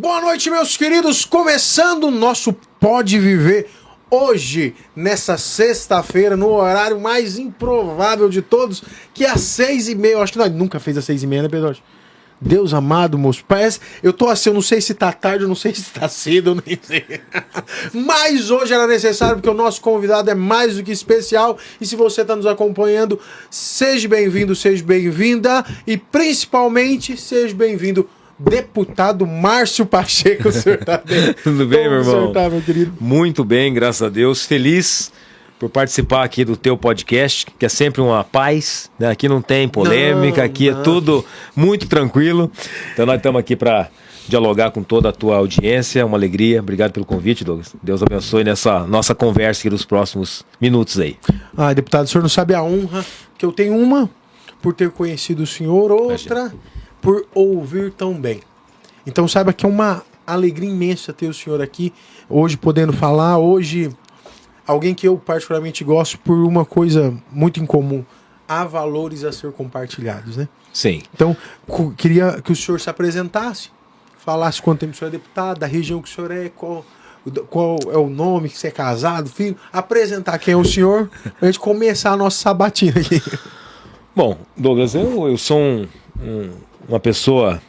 Boa noite, meus queridos, começando o nosso Pode Viver hoje, nessa sexta-feira, no horário mais improvável de todos, que é às 6h30. Eu acho que nós nunca fez às 6h30, né, Pedro? Deus amado, moço, parece... Eu tô assim, eu não sei se tá tarde, eu não sei se tá cedo, eu nem sei. Mas hoje era necessário, porque o nosso convidado é mais do que especial. E se você tá nos acompanhando, seja bem-vindo, seja bem-vinda. E principalmente, seja bem-vindo, deputado Márcio Pacheco. O senhor tá bem? Tudo bem, meu irmão? O senhor tá, meu querido? Muito bem, graças a Deus. Feliz por participar aqui do teu podcast, que é sempre uma paz, né? Aqui não tem polêmica, aqui é tudo muito tranquilo. Então nós estamos aqui para dialogar com toda a tua audiência, uma alegria. Obrigado pelo convite, Douglas. Deus abençoe nessa nossa conversa aqui nos próximos minutos aí. Ah, deputado, o senhor não sabe a honra que eu tenho, uma por ter conhecido o senhor, outra por ouvir tão bem. Então saiba que é uma alegria imensa ter o senhor aqui, hoje podendo falar, hoje... Alguém que eu particularmente gosto por uma coisa muito incomum. Há valores a ser compartilhados, né? Sim. Então, queria que o senhor se apresentasse, falasse quanto tempo o senhor é deputado, da região que o senhor é, qual é o nome, que você é casado, filho. Apresentar quem é o senhor, pra gente começar a nossa sabatina aqui. Bom, Douglas, eu sou uma pessoa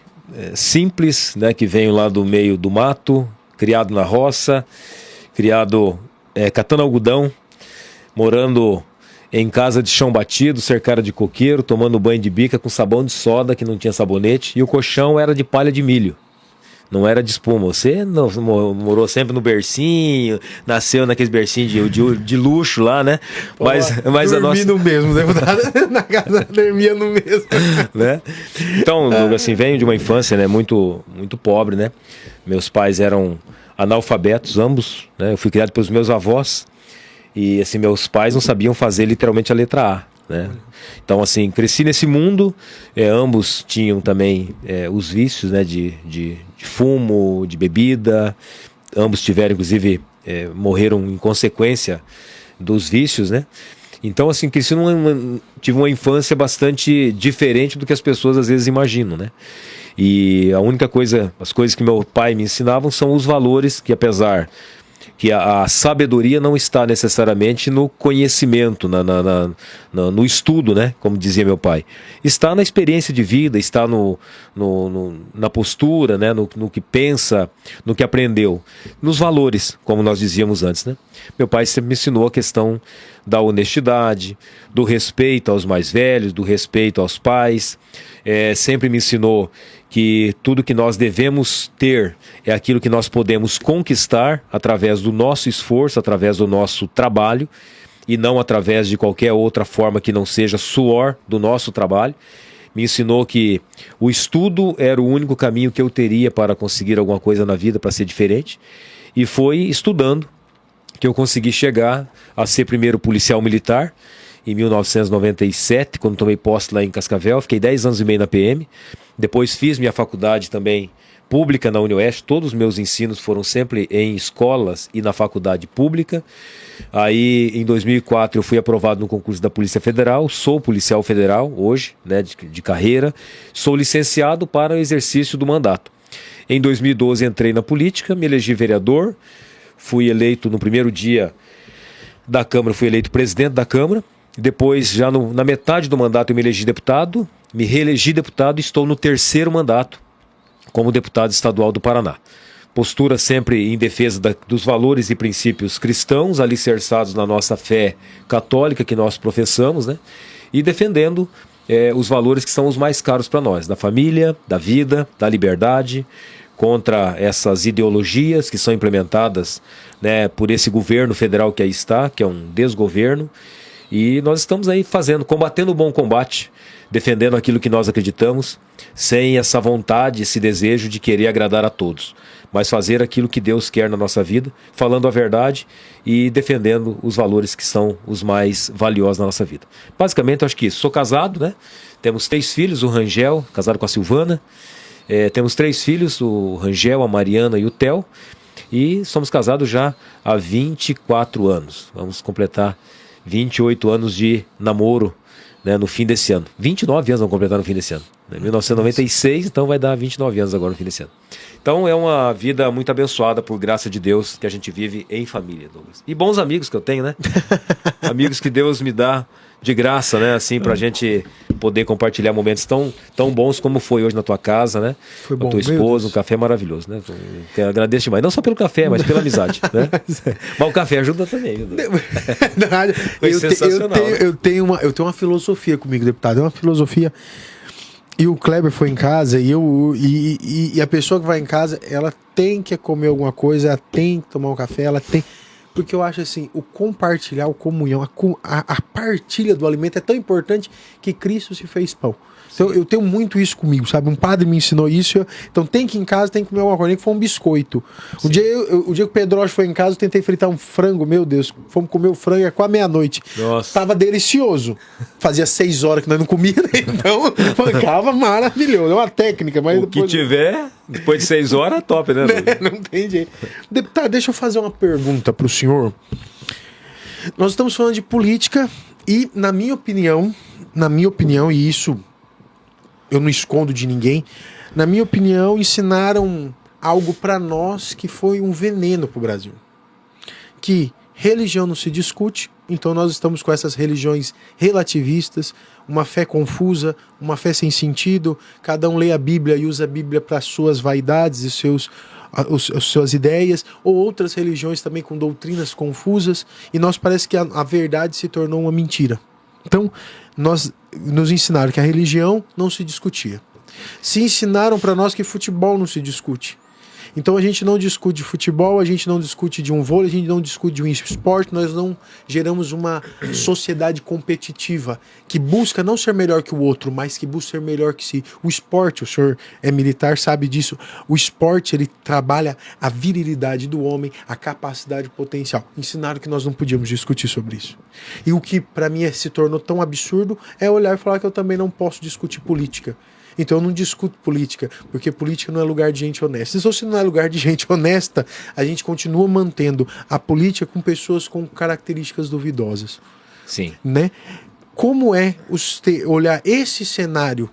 simples, né? Que venho lá do meio do mato, criado na roça, criado... catando algodão, morando em casa de chão batido, cercada de coqueiro, tomando banho de bica com sabão de soda, que não tinha sabonete, e o colchão era de palha de milho, não era de espuma. Você morou sempre no bercinho, nasceu naqueles bercinhos de luxo lá, né? Pô, mas a nossa... no mesmo, deputado. Na casa dormia no mesmo. Né? Então, assim, venho de uma infância, né, muito, muito pobre, né? Meus pais eram analfabetos, ambos, né? Eu fui criado pelos meus avós e, assim, meus pais não sabiam fazer literalmente a letra A, né? Então, assim, cresci nesse mundo, ambos tinham também os vícios, né? De fumo, de bebida, ambos tiveram, inclusive, morreram em consequência dos vícios, né? Então, assim, cresci tive uma infância bastante diferente do que as pessoas às vezes imaginam, né? E a única coisa, as coisas que meu pai me ensinavam são os valores, que apesar que a sabedoria não está necessariamente no conhecimento, no estudo, né? Como dizia meu pai. Está na experiência de vida, está na postura, né? No que pensa, no que aprendeu. Nos valores, como nós dizíamos antes, né? Meu pai sempre me ensinou a questão da honestidade, do respeito aos mais velhos, do respeito aos pais. Sempre me ensinou que tudo que nós devemos ter é aquilo que nós podemos conquistar através do nosso esforço, através do nosso trabalho, e não através de qualquer outra forma que não seja suor do nosso trabalho. Me ensinou que o estudo era o único caminho que eu teria para conseguir alguma coisa na vida, para ser diferente, e foi estudando que eu consegui chegar a ser primeiro policial militar, em 1997, quando tomei posse lá em Cascavel. Fiquei 10 anos e meio na PM. Depois fiz minha faculdade também pública na UniOeste. Todos os meus ensinos foram sempre em escolas e na faculdade pública. Aí, em 2004, eu fui aprovado no concurso da Polícia Federal. Sou policial federal hoje, né, de carreira. Sou licenciado para o exercício do mandato. Em 2012, entrei na política, me elegi vereador. Fui eleito no primeiro dia da Câmara, fui eleito presidente da Câmara. Depois, já na metade do mandato, eu me elegi deputado, me reelegi deputado e estou no terceiro mandato como deputado estadual do Paraná. Postura sempre em defesa dos valores e princípios cristãos, alicerçados na nossa fé católica que nós professamos, né? E defendendo os valores que são os mais caros para nós, da família, da vida, da liberdade, contra essas ideologias que são implementadas, né, por esse governo federal que aí está, que é um desgoverno. E nós estamos aí combatendo o bom combate, defendendo aquilo que nós acreditamos, sem essa vontade, esse desejo de querer agradar a todos, mas fazer aquilo que Deus quer na nossa vida, falando a verdade e defendendo os valores que são os mais valiosos na nossa vida. Basicamente, eu acho que isso. Sou casado, né? Temos 3 filhos, o Rangel, casado com a Silvana. Temos 3 filhos, o Rangel, a Mariana e o Theo. E somos casados já há 24 anos. Vamos completar 28 anos de namoro, né, no fim desse ano. 29 anos vão completar no fim desse ano. Né? 1996, então vai dar 29 anos agora no fim desse ano. Então é uma vida muito abençoada por graça de Deus que a gente vive em família, Douglas. E bons amigos que eu tenho, né? Amigos que Deus me dá de graça, né? Assim, pra gente poder compartilhar momentos tão bons como foi hoje na tua casa, né? Foi bom, com a tua esposa, um café maravilhoso, né? Eu agradeço demais. Não só pelo café, mas pela amizade, né? Mas o café ajuda também, viu? Foi sensacional. Eu tenho uma filosofia comigo, deputado. É uma filosofia. E o Kleber foi em casa e a pessoa que vai em casa, ela tem que comer alguma coisa, ela tem que tomar um café, ela tem... Porque eu acho assim, o compartilhar, a comunhão, a partilha do alimento é tão importante que Cristo se fez pão. Então eu tenho muito isso comigo, sabe? Um padre me ensinou isso. Então tem que ir em casa, tem que comer alguma coisa, que foi um biscoito. O dia que o Pedro Rocha foi em casa, eu tentei fritar um frango, meu Deus, fomos comer o frango, é quase meia-noite. Nossa. Tava delicioso. Fazia 6 horas que nós não comíamos, então ficava maravilhoso. É uma técnica, mas o depois... que tiver, depois de 6 horas, top, né? Não tem jeito. Deputado, deixa eu fazer uma pergunta pro senhor. Nós estamos falando de política e, na minha opinião, e isso eu não escondo de ninguém, na minha opinião, ensinaram algo para nós que foi um veneno pro Brasil. Que religião não se discute, então nós estamos com essas religiões relativistas, uma fé confusa, uma fé sem sentido, cada um lê a Bíblia e usa a Bíblia para suas vaidades e suas ideias, ou outras religiões também com doutrinas confusas, e nós parece que a verdade se tornou uma mentira. Então, nos ensinaram que a religião não se discutia. Se ensinaram para nós que futebol não se discute. Então a gente não discute de futebol, a gente não discute de um vôlei, a gente não discute de um esporte, nós não geramos uma sociedade competitiva que busca não ser melhor que o outro, mas que busca ser melhor que si. O esporte, o senhor é militar, sabe disso, o esporte ele trabalha a virilidade do homem, a capacidade potencial. Ensinaram que nós não podíamos discutir sobre isso. E o que para mim se tornou tão absurdo é olhar e falar que eu também não posso discutir política. Então eu não discuto política, porque política não é lugar de gente honesta. Se não é lugar de gente honesta, a gente continua mantendo a política com pessoas com características duvidosas. Sim. Né? Como é olhar esse cenário?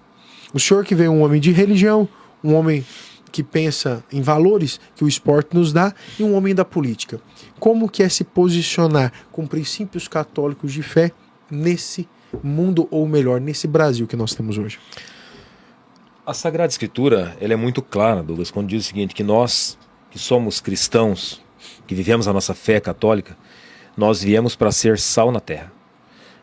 O senhor que vem um homem de religião, um homem que pensa em valores que o esporte nos dá, e um homem da política. Como que é se posicionar com princípios católicos de fé nesse mundo, ou melhor, nesse Brasil que nós temos hoje? A Sagrada Escritura, ela é muito clara, Douglas, quando diz o seguinte, que nós, que somos cristãos, que vivemos a nossa fé católica, nós viemos para ser sal na terra,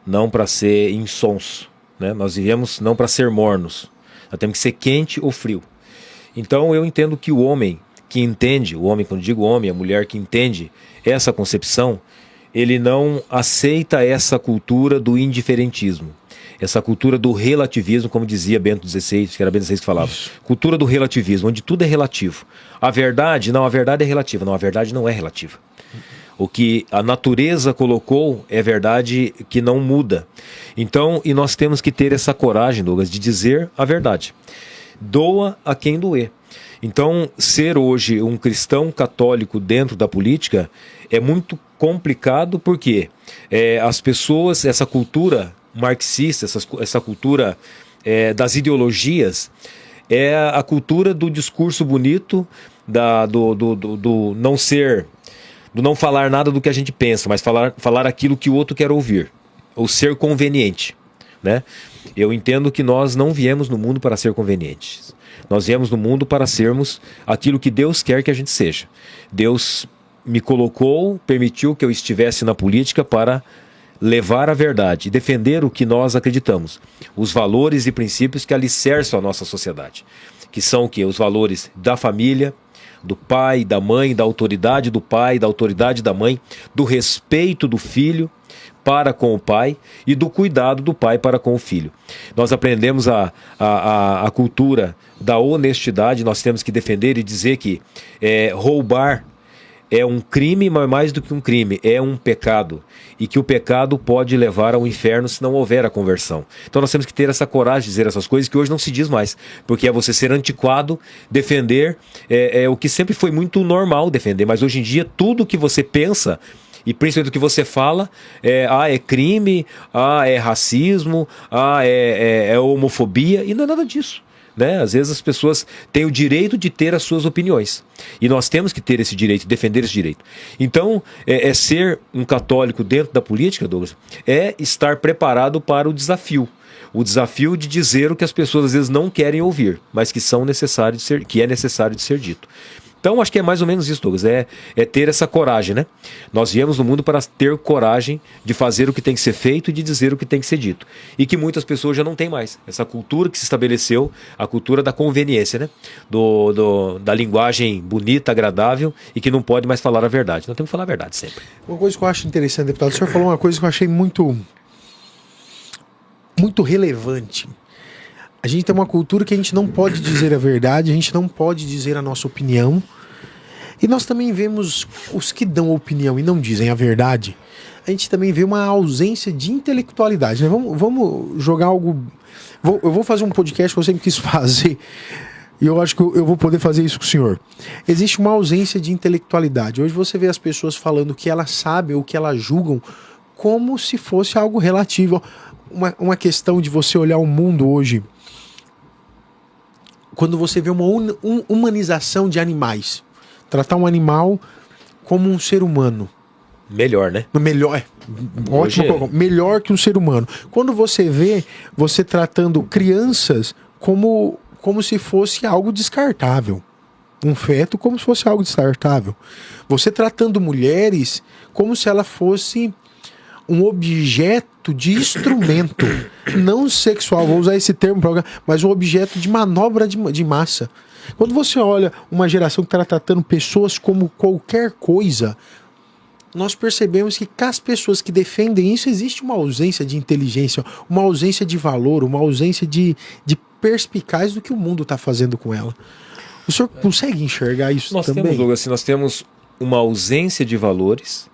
não para ser insonso, né? Nós viemos não para ser mornos, nós temos que ser quente ou frio. Então eu entendo que o homem que entende, o homem, quando digo homem, a mulher que entende essa concepção, ele não aceita essa cultura do indiferentismo. Essa cultura do relativismo, como dizia Bento XVI, que era Bento XVI que falava. Isso. Cultura do relativismo, onde tudo é relativo. A verdade é relativa. Não, a verdade não é relativa. O que a natureza colocou é verdade que não muda. Então, e nós temos que ter essa coragem, Douglas, de dizer a verdade. Doa a quem doer. Então, ser hoje um cristão católico dentro da política é muito complicado, porque as pessoas, essa cultura marxista, essa cultura das ideologias, é a cultura do discurso bonito, do não falar nada do que a gente pensa, mas falar aquilo que o outro quer ouvir, ou ser conveniente, né? Eu entendo que nós não viemos no mundo para ser convenientes. Nós viemos no mundo para sermos aquilo que Deus quer que a gente seja. Deus me colocou, permitiu que eu estivesse na política para levar a verdade e defender o que nós acreditamos, os valores e princípios que alicerçam a nossa sociedade, que são o quê? Os valores da família, do pai, da mãe, da autoridade do pai, da autoridade da mãe, do respeito do filho para com o pai e do cuidado do pai para com o filho. Nós aprendemos a cultura da honestidade, nós temos que defender e dizer que roubar é um crime, mas mais do que um crime, é um pecado. E que o pecado pode levar ao inferno se não houver a conversão. Então nós temos que ter essa coragem de dizer essas coisas que hoje não se diz mais. Porque é você ser antiquado, defender, o que sempre foi muito normal defender. Mas hoje em dia tudo que você pensa E principalmente o que você fala é crime, é racismo, é homofobia, e não é nada disso. Né? Às vezes as pessoas têm o direito de ter as suas opiniões. E nós temos que ter esse direito, defender esse direito. Então, ser um católico dentro da política, Douglas, é estar preparado para o desafio. O desafio de dizer o que as pessoas às vezes não querem ouvir, mas que é necessário de ser dito. Então, acho que é mais ou menos isso, Douglas, é ter essa coragem, né? Nós viemos no mundo para ter coragem de fazer o que tem que ser feito e de dizer o que tem que ser dito. E que muitas pessoas já não têm mais. Essa cultura que se estabeleceu, a cultura da conveniência, né? Da linguagem bonita, agradável e que não pode mais falar a verdade. Nós temos que falar a verdade sempre. Uma coisa que eu acho interessante, deputado, o senhor falou uma coisa que eu achei muito relevante. A gente tem uma cultura que a gente não pode dizer a verdade, a gente não pode dizer a nossa opinião. E nós também vemos os que dão opinião e não dizem a verdade. A gente também vê uma ausência de intelectualidade, né? Vamos jogar algo... Eu vou fazer um podcast que eu sempre quis fazer, e eu acho que eu vou poder fazer isso com o senhor. Existe uma ausência de intelectualidade. Hoje você vê as pessoas falando o que elas sabem ou o que elas julgam como se fosse algo relativo. Uma questão de você olhar o mundo hoje, quando você vê uma humanização de animais. Tratar um animal como um ser humano. Melhor, né? Melhor, ótimo, melhor que um ser humano. Quando você vê você tratando crianças como se fosse algo descartável. Um feto como se fosse algo descartável. Você tratando mulheres como se ela fosse um objeto de instrumento, não sexual, vou usar esse termo, mas um objeto de manobra de massa. Quando você olha uma geração que está tratando pessoas como qualquer coisa, nós percebemos que as pessoas que defendem isso, existe uma ausência de inteligência, uma ausência de valor, uma ausência de perspicaz do que o mundo está fazendo com ela. O senhor consegue enxergar isso também? Nós temos uma ausência de valores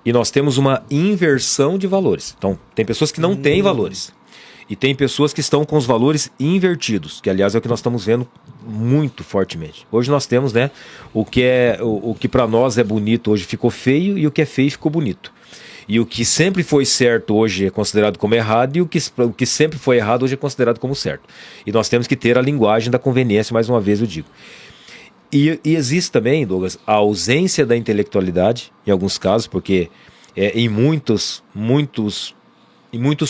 e nós temos uma inversão de valores. Então, tem pessoas que não têm valores. E tem pessoas que estão com os valores invertidos, que aliás é o que nós estamos vendo muito fortemente. Hoje nós temos, né, o que para nós é bonito hoje ficou feio e o que é feio ficou bonito. E o que sempre foi certo hoje é considerado como errado e o que sempre foi errado hoje é considerado como certo. E nós temos que ter a linguagem da conveniência, mais uma vez eu digo. E existe também, Douglas, a ausência da intelectualidade, em alguns casos, porque em muitos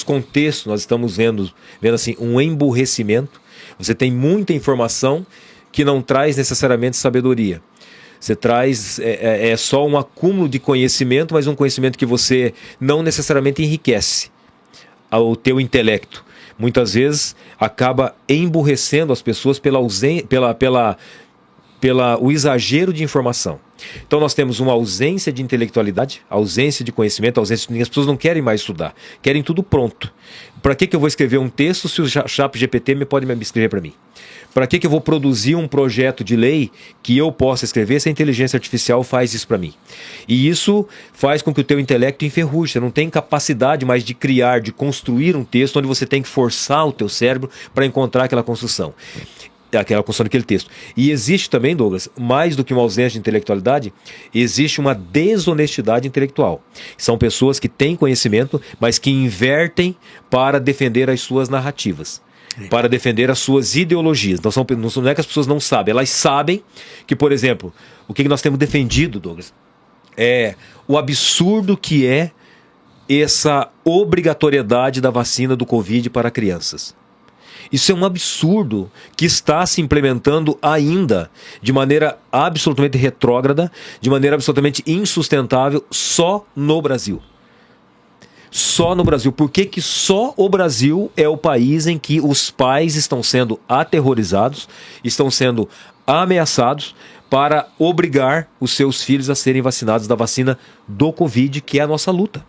contextos nós estamos vendo assim, um emburrecimento. Você tem muita informação que não traz necessariamente sabedoria. Você traz só um acúmulo de conhecimento, mas um conhecimento que você não necessariamente enriquece ao teu intelecto. Muitas vezes acaba emburrecendo as pessoas o exagero de informação. Então nós temos uma ausência de intelectualidade, ausência de conhecimento, ausência de... As pessoas não querem mais estudar, querem tudo pronto. Para que eu vou escrever um texto se o ChatGPT pode me escrever para mim? Para que eu vou produzir um projeto de lei que eu possa escrever se a inteligência artificial faz isso para mim? E isso faz com que o teu intelecto enferruje. Você não tem capacidade mais de criar, de construir um texto onde você tem que forçar o teu cérebro para encontrar aquela construção daquele texto. E existe também, Douglas, mais do que uma ausência de intelectualidade, existe uma desonestidade intelectual. São pessoas que têm conhecimento, mas que invertem para defender as suas narrativas, para defender as suas ideologias. Então não é que as pessoas não sabem, elas sabem que, por exemplo, o que nós temos defendido, Douglas, é o absurdo que é essa obrigatoriedade da vacina do Covid para crianças. Isso é um absurdo que está se implementando ainda de maneira absolutamente retrógrada, de maneira absolutamente insustentável, só no Brasil. Só no Brasil. Por que que só o Brasil é o país em que os pais estão sendo aterrorizados, estão sendo ameaçados para obrigar os seus filhos a serem vacinados da vacina do Covid, que é a nossa luta?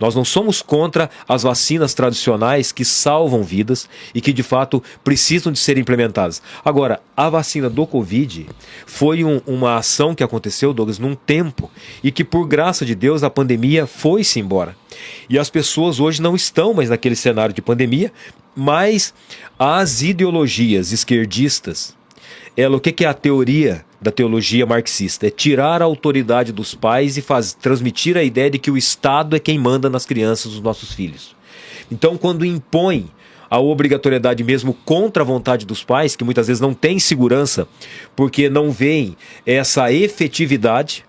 Nós não somos contra as vacinas tradicionais que salvam vidas e que de fato precisam de ser implementadas. Agora, a vacina do Covid foi uma ação que aconteceu, Douglas, num tempo e que por graça de Deus a pandemia foi-se embora. E as pessoas hoje não estão mais naquele cenário de pandemia, mas as ideologias esquerdistas, o que é a teoria da teologia marxista? É tirar a autoridade dos pais e transmitir a ideia de que o Estado é quem manda nas crianças, os nossos filhos. Então, quando impõe a obrigatoriedade mesmo contra a vontade dos pais, que muitas vezes não têm segurança, porque não veem essa efetividade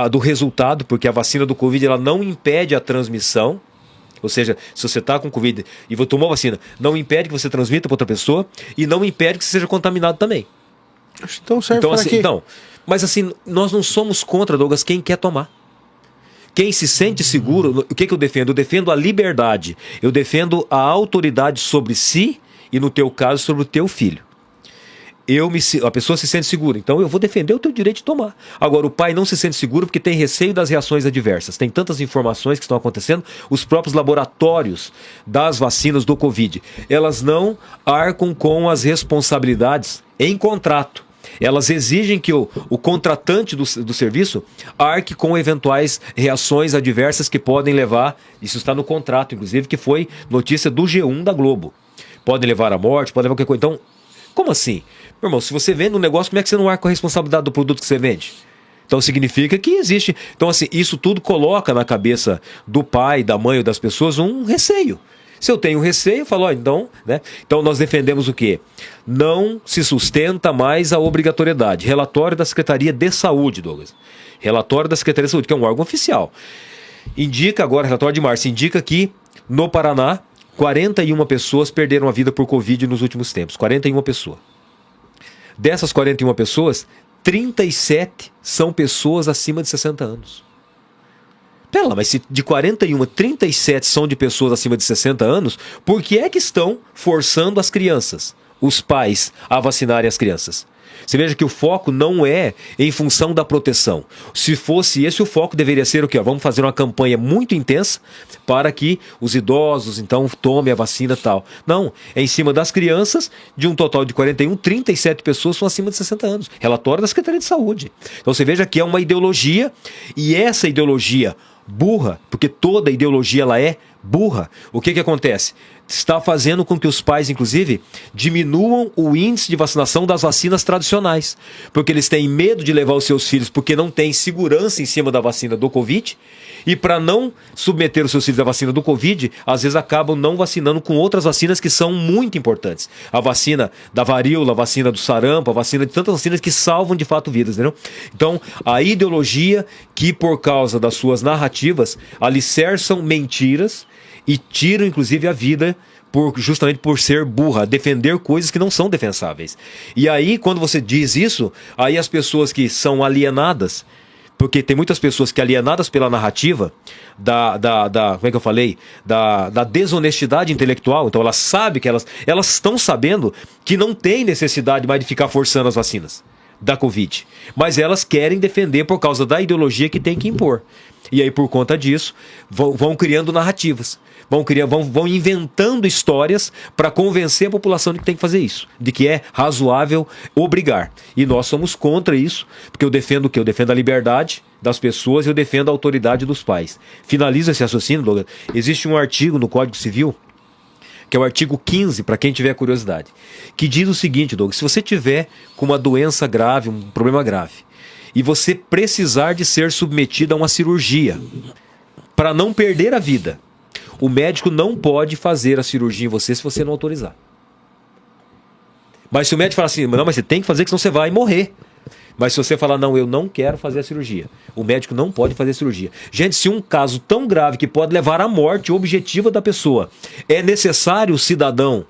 do resultado, porque a vacina do Covid ela não impede a transmissão. Ou seja, se você está com Covid e você tomou a vacina, não impede que você transmita para outra pessoa e não impede que você seja contaminado também. Então serve Então, para assim, quê? mas assim, nós não somos contra, Douglas, quem quer tomar. Quem se sente seguro, o que eu defendo? Eu defendo a liberdade. Eu defendo a autoridade sobre si e, no teu caso, sobre o teu filho. A pessoa se sente segura, então eu vou defender o teu direito de tomar. Agora, o pai não se sente seguro porque tem receio das reações adversas. Tem tantas informações que estão acontecendo, os próprios laboratórios das vacinas do Covid, elas não arcam com as responsabilidades em contrato. Elas exigem que o contratante do serviço arque com eventuais reações adversas que podem levar, isso está no contrato, inclusive, que foi notícia do G1 da Globo. Podem levar à morte, podem levar qualquer coisa. Então, como assim? Meu irmão, se você vende um negócio, como é que você não arca com a responsabilidade do produto que você vende? Então significa que existe. Então, assim, isso tudo coloca na cabeça do pai, da mãe ou das pessoas um receio. Se eu tenho receio, eu falo, então, né? Então nós defendemos o quê? Não se sustenta mais a obrigatoriedade. Relatório da Secretaria de Saúde, Douglas. Relatório da Secretaria de Saúde, que é um órgão oficial. Indica agora, relatório de março, indica que no Paraná, 41 pessoas perderam a vida por Covid nos últimos tempos. 41 pessoas. Dessas 41 pessoas, 37 são pessoas acima de 60 anos. Pera lá, mas se de 41, 37 são de pessoas acima de 60 anos, por que é que estão forçando as crianças, os pais, a vacinarem as crianças? Você veja que o foco não é em função da proteção. Se fosse esse, o foco deveria ser o quê? Vamos fazer uma campanha muito intensa para que os idosos, então, tomem a vacina e tal. Não, é em cima das crianças, de um total de 41, 37 pessoas são acima de 60 anos. Relatório da Secretaria de Saúde. Então você veja que é uma ideologia, e essa ideologia burra, porque toda ideologia ela é burra, o que acontece? Está fazendo com que os pais, inclusive, diminuam o índice de vacinação das vacinas tradicionais, porque eles têm medo de levar os seus filhos porque não tem segurança em cima da vacina do Covid, e para não submeter os seus filhos à vacina do Covid, às vezes acabam não vacinando com outras vacinas que são muito importantes. A vacina da varíola, a vacina do sarampo, a vacina de tantas vacinas que salvam de fato vidas, entendeu? Então, a ideologia que, por causa das suas narrativas, alicerçam mentiras e tiram, inclusive, a vida justamente por ser burra, defender coisas que não são defensáveis. E aí, quando você diz isso, aí as pessoas que são alienadas, porque tem muitas pessoas que alienadas pela narrativa como é que eu falei? Da desonestidade intelectual, então elas sabem que elas estão sabendo que não tem necessidade mais de ficar forçando as vacinas da Covid, mas elas querem defender por causa da ideologia que tem que impor. E aí, por conta disso, vão criando narrativas, vão inventando histórias para convencer a população de que tem que fazer isso, de que é razoável obrigar. E nós somos contra isso, porque eu defendo o quê? Eu defendo a liberdade das pessoas e eu defendo a autoridade dos pais. Finalizo esse raciocínio, Douglas. Existe um artigo no Código Civil, que é o artigo 15, para quem tiver curiosidade, que diz o seguinte, Douglas: se você tiver com uma doença grave, um problema grave, e você precisar de ser submetido a uma cirurgia para não perder a vida, o médico não pode fazer a cirurgia em você se você não autorizar. Mas se o médico falar assim, não, mas você tem que fazer, que senão você vai morrer. Mas se você falar, não, eu não quero fazer a cirurgia, o médico não pode fazer a cirurgia. Gente, se um caso tão grave que pode levar à morte objetiva da pessoa, é necessário o cidadão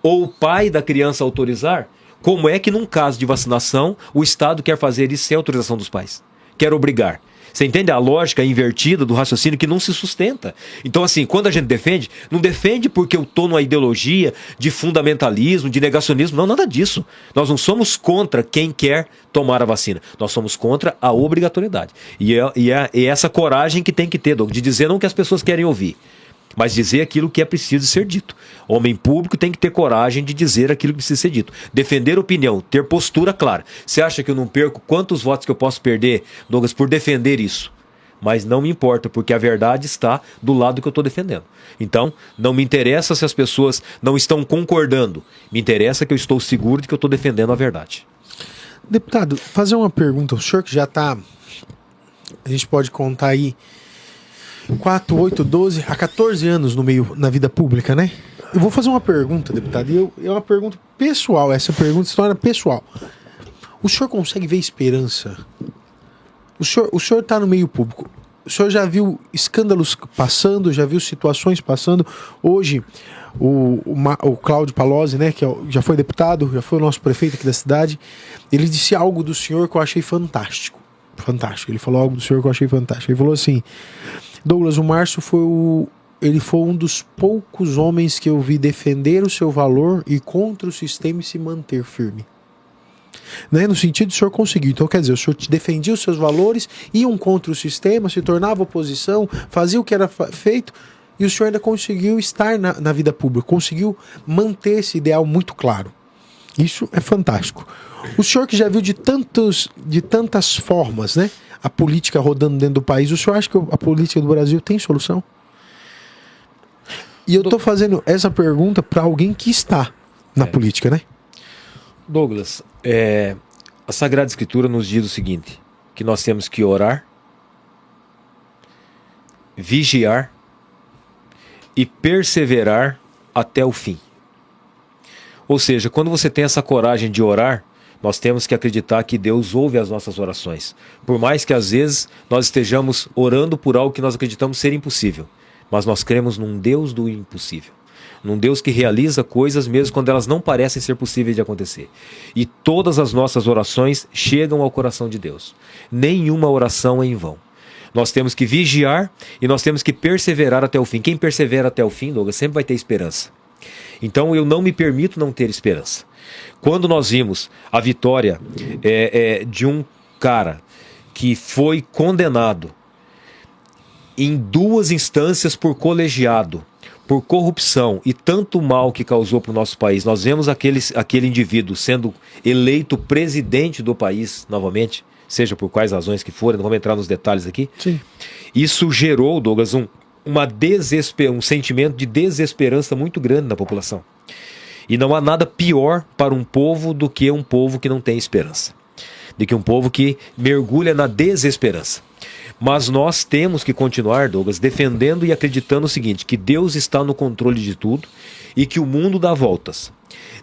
ou o pai da criança autorizar, como é que num caso de vacinação o Estado quer fazer isso sem autorização dos pais? Quer obrigar. Você entende a lógica invertida do raciocínio que não se sustenta? Então, assim, quando a gente defende, não defende porque eu estou numa ideologia de fundamentalismo, de negacionismo, não, nada disso. Nós não somos contra quem quer tomar a vacina. Nós somos contra a obrigatoriedade. E é essa coragem que tem que ter, Doug, de dizer não o que as pessoas querem ouvir, mas dizer aquilo que é preciso ser dito. Homem público tem que ter coragem de dizer aquilo que precisa ser dito. Defender opinião, ter postura clara. Você acha que eu não perco quantos votos que eu posso perder, Douglas, por defender isso? Mas não me importa, porque a verdade está do lado que eu estou defendendo. Então, não me interessa se as pessoas não estão concordando. Me interessa que eu estou seguro de que eu estou defendendo a verdade. Deputado, fazer uma pergunta. O senhor que já está... A gente pode contar aí 4, 8, 12, há 14 anos no meio, na vida pública, né? Eu vou fazer uma pergunta, deputado, e é uma pergunta pessoal. Essa pergunta se torna pessoal. O senhor consegue ver esperança? O senhor está no meio público. O senhor já viu escândalos passando, já viu situações passando. Hoje, o Cláudio Palozzi, né, que já foi deputado, já foi o nosso prefeito aqui da cidade, ele disse algo do senhor que eu achei fantástico. Fantástico. Ele falou algo do senhor que eu achei fantástico. Ele falou assim: Douglas, o Márcio ele foi um dos poucos homens que eu vi defender o seu valor e contra o sistema e se manter firme. Né? No sentido do senhor conseguiu. Então, quer dizer, o senhor defendia os seus valores, iam contra o sistema, se tornava oposição, fazia o que era feito, e o senhor ainda conseguiu estar na vida pública, conseguiu manter esse ideal muito claro. Isso é fantástico. O senhor que já viu de tantas formas, né, a política rodando dentro do país, o senhor acha que a política do Brasil tem solução? E eu estou fazendo essa pergunta para alguém que está na política, né? Douglas, a Sagrada Escritura nos diz o seguinte, que nós temos que orar, vigiar e perseverar até o fim. Ou seja, quando você tem essa coragem de orar, nós temos que acreditar que Deus ouve as nossas orações. Por mais que às vezes nós estejamos orando por algo que nós acreditamos ser impossível, mas nós cremos num Deus do impossível. Num Deus que realiza coisas mesmo quando elas não parecem ser possíveis de acontecer. E todas as nossas orações chegam ao coração de Deus. Nenhuma oração é em vão. Nós temos que vigiar e nós temos que perseverar até o fim. Quem persevera até o fim, Douglas, sempre vai ter esperança. Então eu não me permito não ter esperança. Quando nós vimos a vitória de um cara que foi condenado em 2 instâncias por colegiado, por corrupção e tanto mal que causou para o nosso país, nós vemos aquele indivíduo sendo eleito presidente do país novamente, seja por quais razões que forem, não vamos entrar nos detalhes aqui. Sim. Isso gerou, Douglas, um sentimento de desesperança muito grande na população. E não há nada pior para um povo do que um povo que não tem esperança, do que um povo que mergulha na desesperança. Mas nós temos que continuar, Douglas, defendendo e acreditando o seguinte, que Deus está no controle de tudo e que o mundo dá voltas.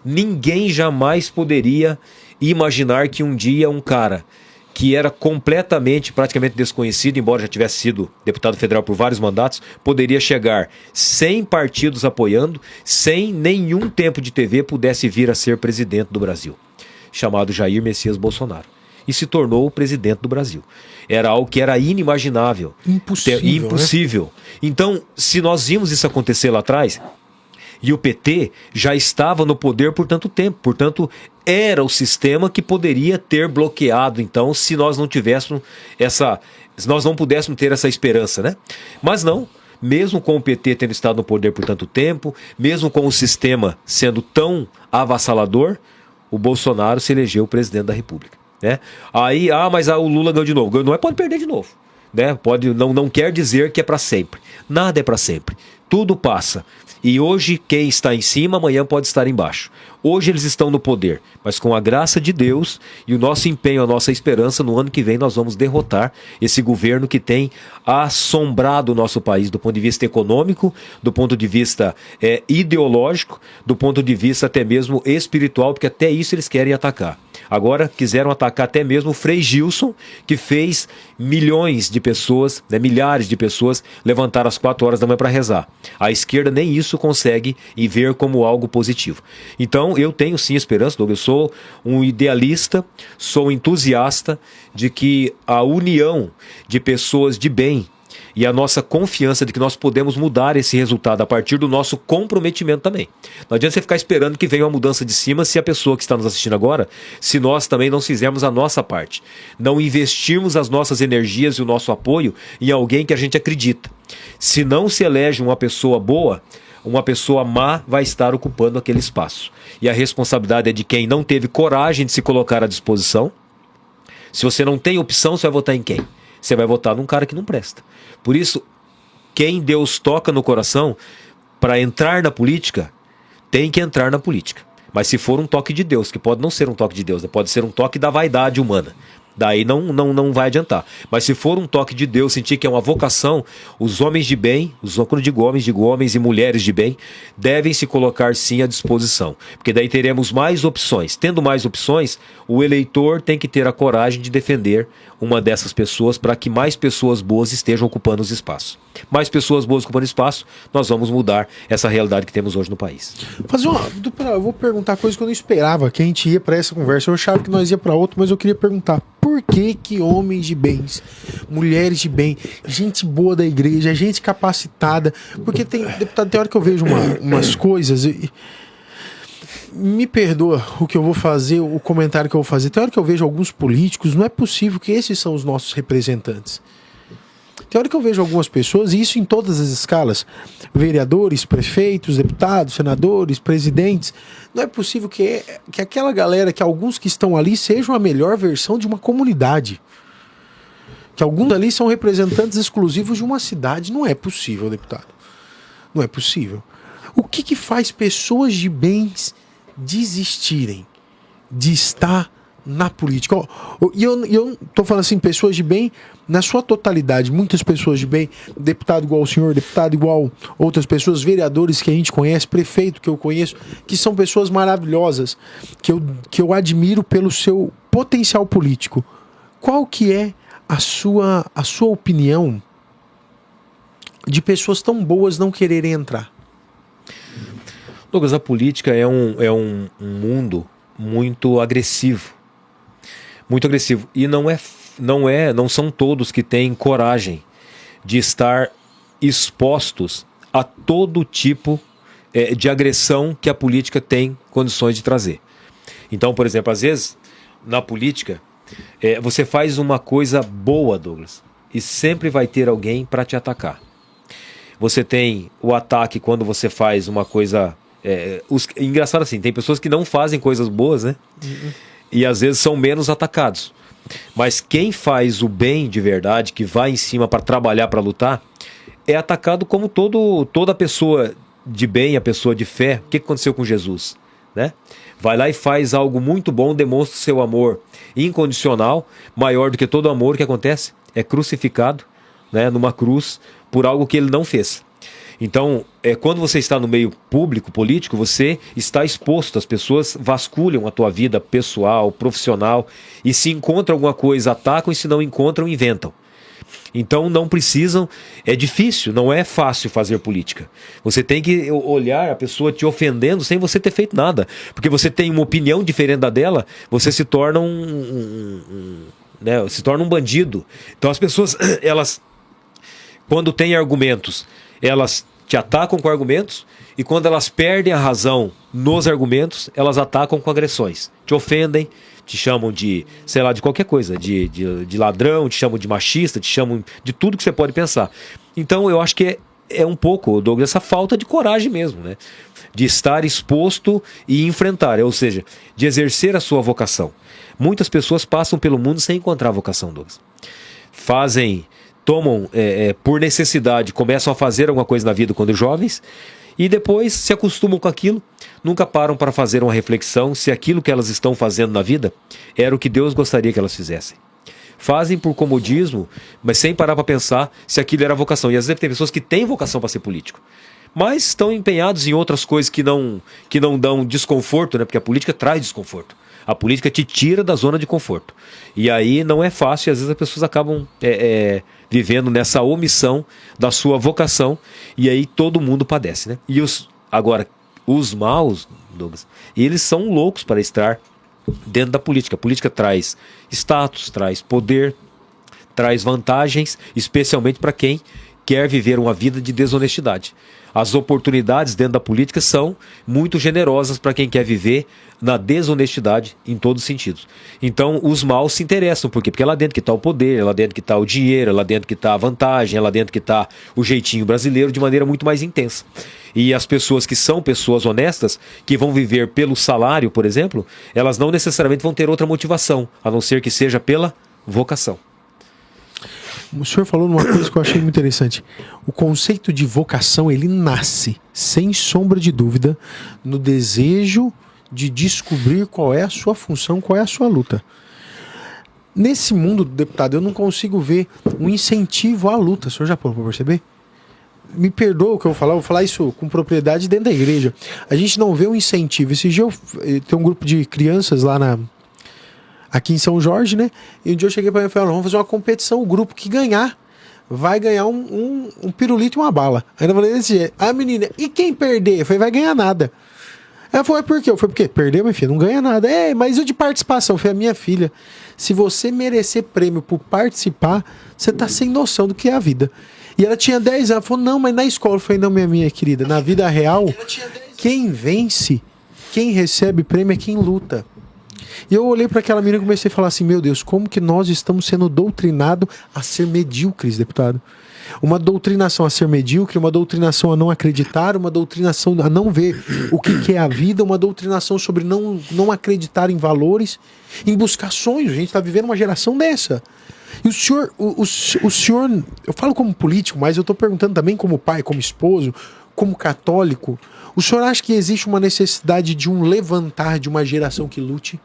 Ninguém jamais poderia imaginar que um dia um cara que era praticamente desconhecido, embora já tivesse sido deputado federal por vários mandatos, poderia chegar sem partidos apoiando, sem nenhum tempo de TV, pudesse vir a ser presidente do Brasil, chamado Jair Messias Bolsonaro. E se tornou o presidente do Brasil. Era algo que era inimaginável. Impossível. Né? Então, se nós vimos isso acontecer lá atrás, e o PT já estava no poder por tanto tempo, portanto, era o sistema que poderia ter bloqueado, então, se nós não tivéssemos se nós não pudéssemos ter essa esperança, né? Mas não. Mesmo com o PT tendo estado no poder por tanto tempo, mesmo com o sistema sendo tão avassalador, o Bolsonaro se elegeu presidente da República. Né? Aí, mas o Lula ganhou de novo. Não pode perder de novo. Né? Não quer dizer que é para sempre. Nada é para sempre. Tudo passa. E hoje quem está em cima, amanhã pode estar embaixo. Hoje eles estão no poder, mas com a graça de Deus e o nosso empenho, a nossa esperança, no ano que vem nós vamos derrotar esse governo que tem assombrado o nosso país do ponto de vista econômico, do ponto de vista ideológico, do ponto de vista até mesmo espiritual, porque até isso eles querem atacar. Agora quiseram atacar até mesmo o Frei Gilson, que fez milhões de pessoas, milhares de pessoas levantar às 4 horas da manhã para rezar. A esquerda nem isso consegue e ver como algo positivo. Então eu tenho sim esperança, Douglas. Eu sou um idealista, sou um entusiasta de que a união de pessoas de bem e a nossa confiança de que nós podemos mudar esse resultado a partir do nosso comprometimento também. Não adianta você ficar esperando que venha uma mudança de cima se a pessoa que está nos assistindo agora, se nós também não fizermos a nossa parte. Não investirmos as nossas energias e o nosso apoio em alguém que a gente acredita. Se não se elege uma pessoa boa, uma pessoa má vai estar ocupando aquele espaço. E a responsabilidade é de quem não teve coragem de se colocar à disposição. Se você não tem opção, você vai votar em quem? Você vai votar num cara que não presta. Por isso, quem Deus toca no coração para entrar na política, tem que entrar na política. Mas se for um toque de Deus, que pode não ser um toque de Deus, né? Pode ser um toque da vaidade humana. Daí não vai adiantar. Mas se for um toque de Deus, sentir que é uma vocação, os homens de bem, quando digo homens e mulheres de bem, devem se colocar sim à disposição. Porque daí teremos mais opções. Tendo mais opções, o eleitor tem que ter a coragem de defender uma dessas pessoas para que mais pessoas boas estejam ocupando os espaços. Mais pessoas boas ocupando espaço, nós vamos mudar essa realidade que temos hoje no país. Eu vou perguntar coisas que eu não esperava que a gente ia para essa conversa. Eu achava que nós ia para outra, mas eu queria perguntar por que homens de bens, mulheres de bem, gente boa da igreja, gente capacitada, porque deputado, tem hora que eu vejo umas coisas, me perdoa o que eu vou fazer, o comentário que eu vou fazer, tem hora que eu vejo alguns políticos, não é possível que esses são os nossos representantes. Tem hora que eu vejo algumas pessoas, e isso em todas as escalas, vereadores, prefeitos, deputados, senadores, presidentes, não é possível que aquela galera, que alguns que estão ali sejam a melhor versão de uma comunidade. Que alguns ali são representantes exclusivos de uma cidade. Não é possível, deputado. Não é possível. O que faz pessoas de bens desistirem de estar na política? E eu tô falando assim, pessoas de bem na sua totalidade, muitas pessoas de bem, deputado igual o senhor, deputado igual outras pessoas, vereadores que a gente conhece, prefeito que eu conheço, que são pessoas maravilhosas, que eu admiro pelo seu potencial político. Qual que é a sua opinião de pessoas tão boas não quererem entrar? Douglas, a política é um mundo muito agressivo. Muito agressivo. E não são todos que têm coragem de estar expostos a todo tipo de agressão que a política tem condições de trazer. Então, por exemplo, às vezes, na política, você faz uma coisa boa, Douglas, e sempre vai ter alguém para te atacar. Você tem o ataque quando você faz uma coisa... engraçado assim, tem pessoas que não fazem coisas boas, né? Uhum. E às vezes são menos atacados. Mas quem faz o bem de verdade, que vai em cima para trabalhar, para lutar, é atacado como toda pessoa de bem, a pessoa de fé. O que aconteceu com Jesus? Né? Vai lá e faz algo muito bom, demonstra o seu amor incondicional, maior do que todo amor. O que acontece? É crucificado, né, numa cruz por algo que ele não fez. Então, quando você está no meio público, político, você está exposto, as pessoas vasculham a tua vida pessoal, profissional, e se encontram alguma coisa, atacam, e se não encontram, inventam. Então não precisam, é difícil, não é fácil fazer política. Você tem que olhar a pessoa te ofendendo sem você ter feito nada, porque você tem uma opinião diferente da dela, você se torna se torna um bandido. Então as pessoas, elas, quando têm argumentos, elas te atacam com argumentos, e quando elas perdem a razão nos argumentos, elas atacam com agressões. Te ofendem, te chamam de, sei lá, de qualquer coisa, de ladrão, te chamam de machista, te chamam de tudo que você pode pensar. Então eu acho que é um pouco, Douglas, essa falta de coragem mesmo, né? De estar exposto e enfrentar, ou seja, de exercer a sua vocação. Muitas pessoas passam pelo mundo sem encontrar a vocação, Douglas. Tomam por necessidade, começam a fazer alguma coisa na vida quando jovens, e depois se acostumam com aquilo, nunca param para fazer uma reflexão se aquilo que elas estão fazendo na vida era o que Deus gostaria que elas fizessem. Fazem por comodismo, mas sem parar para pensar se aquilo era vocação. E às vezes tem pessoas que têm vocação para ser político, mas estão empenhados em outras coisas que não dão desconforto, né? Porque a política traz desconforto. A política te tira da zona de conforto. E aí não é fácil, e às vezes as pessoas acabam vivendo nessa omissão da sua vocação, e aí todo mundo padece, né? E os maus, Douglas, eles são loucos para estar dentro da política. A política traz status, traz poder, traz vantagens, especialmente para quem quer viver uma vida de desonestidade. As oportunidades dentro da política são muito generosas para quem quer viver na desonestidade em todos os sentidos. Então os maus se interessam, por quê? Porque é lá dentro que está o poder, é lá dentro que está o dinheiro, é lá dentro que está a vantagem, é lá dentro que está o jeitinho brasileiro de maneira muito mais intensa. E as pessoas que são pessoas honestas, que vão viver pelo salário, por exemplo, elas não necessariamente vão ter outra motivação, a não ser que seja pela vocação. O senhor falou numa coisa que eu achei muito interessante. O conceito de vocação, ele nasce, sem sombra de dúvida, no desejo de descobrir qual é a sua função, qual é a sua luta. Nesse mundo, deputado, eu não consigo ver um incentivo à luta. O senhor já pôde perceber? Me perdoa o que eu vou falar isso com propriedade dentro da igreja. A gente não vê um incentivo. Esse dia tem um grupo de crianças lá aqui em São Jorge, né? E um dia eu cheguei para ele e falei, vamos fazer uma competição, o grupo que ganhar vai ganhar um pirulito e uma bala. Aí eu falei desse jeito. A menina, e quem perder? Eu falei, vai ganhar nada. Ela falou, por quê? Eu falei, porque perdeu, minha filha, não ganha nada. Mas eu de participação? Eu falei, minha filha, se você merecer prêmio por participar, você tá sem noção do que é a vida. E ela tinha 10 anos, ela falou, não, mas na escola. Eu falei, não, minha querida, na vida real, quem vence, quem recebe prêmio é quem luta. E eu olhei para aquela menina e comecei a falar assim, meu Deus, como que nós estamos sendo doutrinados a ser medíocres, deputado? Uma doutrinação a ser medíocre, uma doutrinação a não acreditar, uma doutrinação a não ver o que é a vida, uma doutrinação sobre não acreditar em valores, em buscar sonhos. A gente está vivendo uma geração dessa. E o senhor, eu falo como político, mas eu estou perguntando também como pai, como esposo, como católico, o senhor acha que existe uma necessidade de um levantar de uma geração que lute?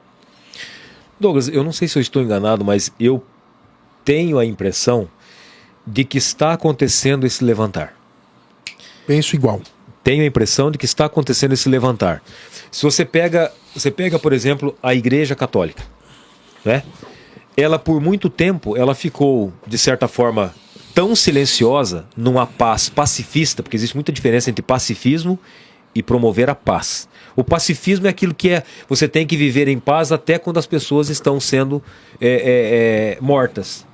Douglas, eu não sei se eu estou enganado, mas eu tenho a impressão de que está acontecendo esse levantar. Penso igual. Tenho a impressão de que está acontecendo esse levantar. Se você pega, por exemplo, a Igreja Católica, né? Ela, por muito tempo, ela ficou, de certa forma, tão silenciosa numa paz pacifista, porque existe muita diferença entre pacifismo e promover a paz. O pacifismo é aquilo que você tem que viver em paz até quando as pessoas estão sendo mortas.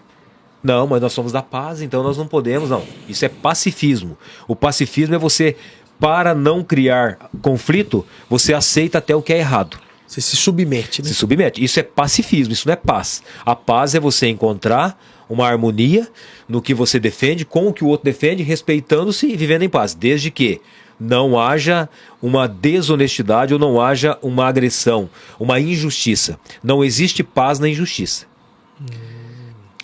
Não, mas nós somos da paz, então nós não podemos, não. Isso é pacifismo. O pacifismo é você, para não criar conflito, você aceita até o que é errado. Você se submete, né? Se submete. Isso é pacifismo, isso não é paz. A paz é você encontrar uma harmonia no que você defende, com o que o outro defende, respeitando-se e vivendo em paz. Desde que não haja uma desonestidade ou não haja uma agressão, uma injustiça. Não existe paz na injustiça.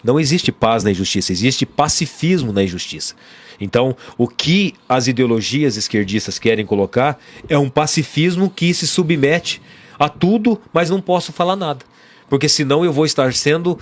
Não existe paz na injustiça, existe pacifismo na injustiça. Então, o que as ideologias esquerdistas querem colocar é um pacifismo que se submete a tudo, mas não posso falar nada. Porque senão eu vou estar sendo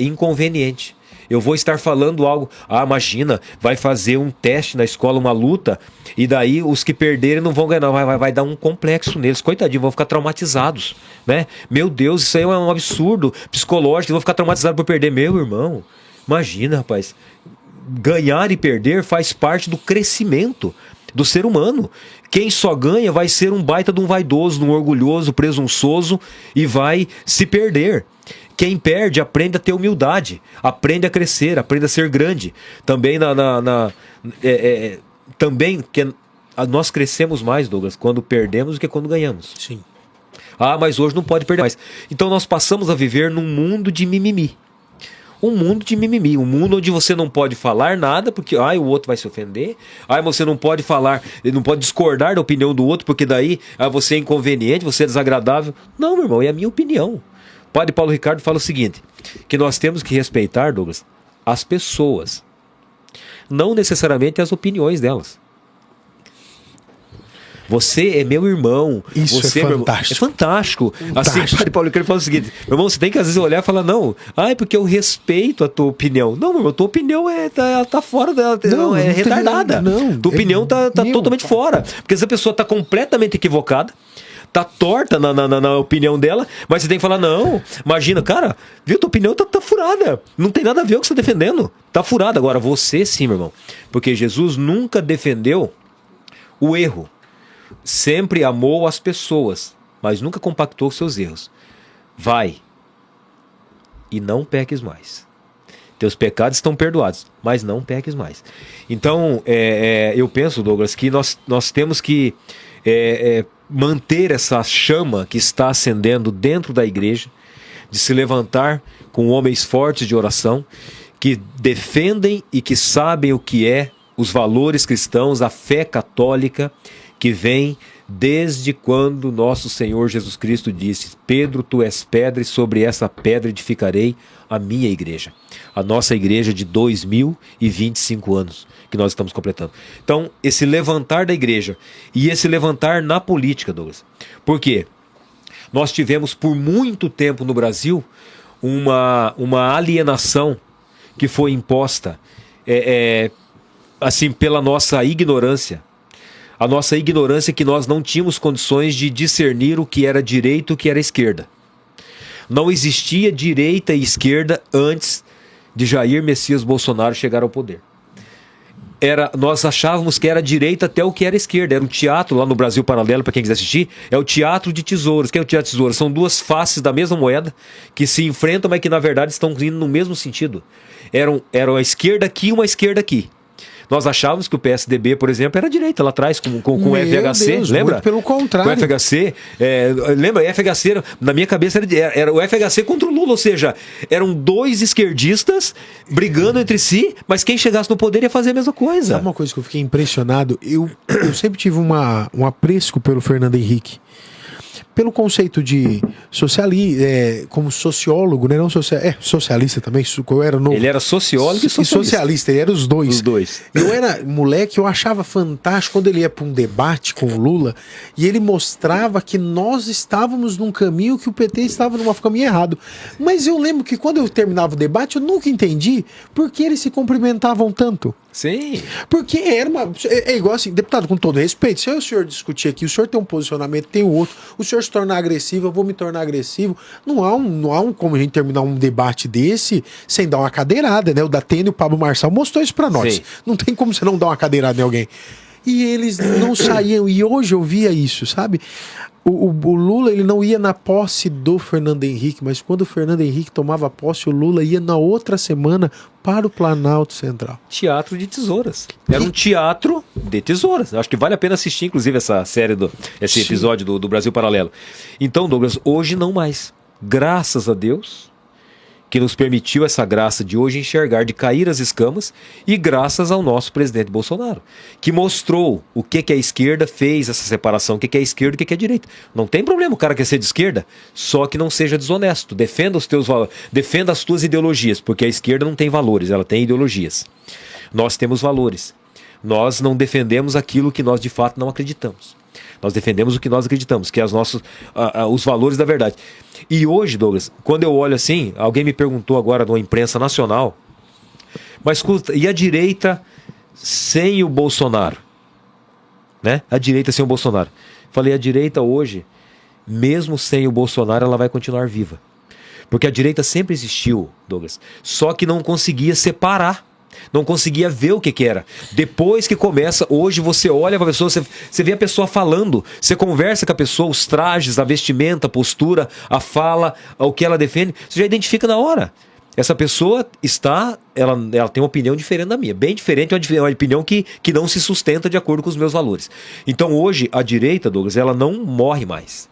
inconveniente. Eu vou estar falando algo, imagina, vai fazer um teste na escola, uma luta, e daí os que perderem não vão ganhar, vai dar um complexo neles, coitadinho, vão ficar traumatizados, né? Meu Deus, isso aí é um absurdo psicológico, vão ficar traumatizados por perder. Meu irmão, imagina, rapaz, ganhar e perder faz parte do crescimento do ser humano. Quem só ganha vai ser um baita de um vaidoso, de um orgulhoso, presunçoso, e vai se perder. Quem perde aprende a ter humildade, aprende a crescer, aprende a ser grande. Também nós crescemos mais, Douglas, quando perdemos do que quando ganhamos. Sim. Mas hoje não pode perder mais. Então nós passamos a viver num mundo de mimimi. Um mundo de mimimi, um mundo onde você não pode falar nada porque o outro vai se ofender. Você não pode falar, não pode discordar da opinião do outro porque daí você é inconveniente, você é desagradável. Não, meu irmão, é a minha opinião. O padre Paulo Ricardo fala o seguinte, que nós temos que respeitar, Douglas, as pessoas, não necessariamente as opiniões delas. Você é meu irmão. Isso você é fantástico. É fantástico. Assim, o padre Paulo Ricardo fala o seguinte, meu irmão, você tem que às vezes olhar e falar, não, é porque eu respeito a tua opinião. Não, meu irmão, tua opinião tá fora dela, não é retardada. Não, tua opinião tá totalmente fora. Porque essa pessoa tá completamente equivocada, tá torta na opinião dela, mas você tem que falar, não, imagina, cara, viu, tua opinião tá furada, não tem nada a ver com o que você tá defendendo, tá furada. Agora, você sim, meu irmão, porque Jesus nunca defendeu o erro, sempre amou as pessoas, mas nunca compactou seus erros. Vai e não peques mais. Teus pecados estão perdoados, mas não peques mais. Então, eu penso, Douglas, que nós temos que manter essa chama que está acendendo dentro da igreja, de se levantar com homens fortes de oração, que defendem e que sabem o que é os valores cristãos, a fé católica, que vem desde quando nosso Senhor Jesus Cristo disse: Pedro, tu és pedra e sobre essa pedra edificarei a minha igreja. A nossa igreja de 2025 anos que nós estamos completando. Então, esse levantar da igreja e esse levantar na política, Douglas. Por quê? Nós tivemos por muito tempo no Brasil uma alienação que foi imposta assim, pela nossa ignorância. A nossa ignorância, que nós não tínhamos condições de discernir o que era direita e o que era esquerda. Não existia direita e esquerda antes de Jair Messias Bolsonaro chegar ao poder. Nós achávamos que era direita até o que era esquerda. Era um teatro lá no Brasil Paralelo, para quem quiser assistir, é o teatro de tesouros. O que é o teatro de tesouros? São duas faces da mesma moeda que se enfrentam, mas que na verdade estão indo no mesmo sentido. Era uma esquerda aqui e uma esquerda aqui. Nós achávamos que o PSDB, por exemplo, era direita lá atrás, com o FHC, Deus, lembra? muito pelo contrário. Com o FHC, lembra? O FHC, na minha cabeça, era o FHC contra o Lula, ou seja, eram dois esquerdistas brigando entre si, mas quem chegasse no poder ia fazer a mesma coisa. Sabe uma coisa que eu fiquei impressionado? Eu sempre tive um apreço pelo Fernando Henrique. Pelo conceito de como sociólogo, né? Não socialista também. Eu era Ele era sociólogo e socialista. Ele era os dois. Os dois. Eu era moleque, eu achava fantástico quando ele ia para um debate com o Lula e ele mostrava que nós estávamos num caminho que o PT estava num caminho errado. Mas eu lembro que quando eu terminava o debate, eu nunca entendi por que eles se cumprimentavam tanto. Sim. Porque é igual assim, deputado, com todo respeito, se o senhor discutir aqui, o senhor tem um posicionamento, tem o outro, o senhor se tornar agressivo, eu vou me tornar agressivo. Não há como a gente terminar um debate desse sem dar uma cadeirada, né? O Datena e o Pablo Marçal mostrou isso pra nós. Sim. Não tem como você não dar uma cadeirada em alguém. E eles não saíam, e hoje eu via isso, sabe? O Lula, ele não ia na posse do Fernando Henrique, mas quando o Fernando Henrique tomava posse, o Lula ia na outra semana para o Planalto Central. Teatro de tesouras. Era um teatro de tesouras. Acho que vale a pena assistir, inclusive, essa série, esse episódio do Brasil Paralelo. Então, Douglas, hoje não mais. Graças a Deus, que nos permitiu essa graça de hoje enxergar, de cair as escamas, e graças ao nosso presidente Bolsonaro, que mostrou o que é a esquerda, fez essa separação, o que é a esquerda e o que é a direita. Não tem problema o cara quer ser de esquerda, só que não seja desonesto. Defenda defenda as tuas ideologias, porque a esquerda não tem valores, ela tem ideologias. Nós temos valores. Nós não defendemos aquilo que nós de fato não acreditamos. Nós defendemos o que nós acreditamos, que é os valores da verdade. E hoje, Douglas, quando eu olho assim, alguém me perguntou agora numa imprensa nacional, mas escuta, e a direita sem o Bolsonaro? Né? A direita sem o Bolsonaro. Falei, a direita hoje, mesmo sem o Bolsonaro, ela vai continuar viva. Porque a direita sempre existiu, Douglas, só que não conseguia separar. Não conseguia ver o que era. Depois que começa, hoje você olha para a pessoa, você vê a pessoa falando, você conversa com a pessoa, os trajes, a vestimenta, a postura, a fala, o que ela defende, você já identifica na hora. Essa pessoa ela tem uma opinião diferente da minha, bem diferente, uma opinião que não se sustenta de acordo com os meus valores. Então hoje a direita, Douglas, ela não morre mais.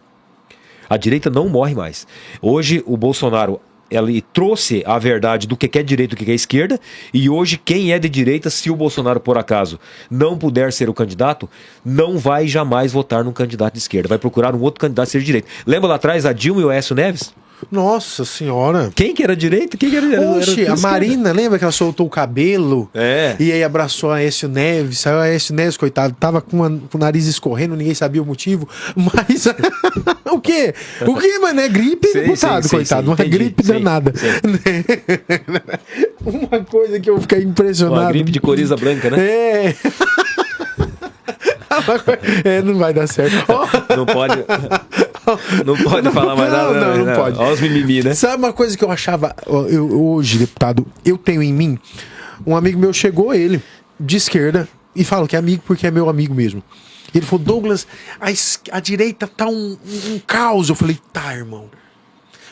A direita não morre mais. Hoje o Bolsonaro, ele trouxe a verdade do que é direita e do que é esquerda, e hoje quem é de direita, se o Bolsonaro por acaso não puder ser o candidato, não vai jamais votar num candidato de esquerda, vai procurar um outro candidato a ser de direita. Lembra lá atrás a Dilma e o Aécio Neves? Nossa senhora. Quem que era direita? Quem que era Oxe, a Marina, lembra que ela soltou o cabelo? E aí abraçou a Aécio Neves. Saiu a Aécio Neves, coitado, tava com o nariz escorrendo, ninguém sabia o motivo. Mas o quê? O quê, mano? É gripe, deputado, coitado. Uma gripe danada. Uma coisa que eu fiquei impressionado. Uma gripe de coriza branca, né? Não vai dar certo. Não pode. Não pode falar mais nada. Não pode. Olha os mimimi, né? Sabe uma coisa que eu achava hoje, deputado? Eu tenho em mim, um amigo meu chegou, ele, de esquerda, e fala que é amigo porque é meu amigo mesmo. Ele falou, Douglas, a direita tá um caos. Eu falei, tá, irmão.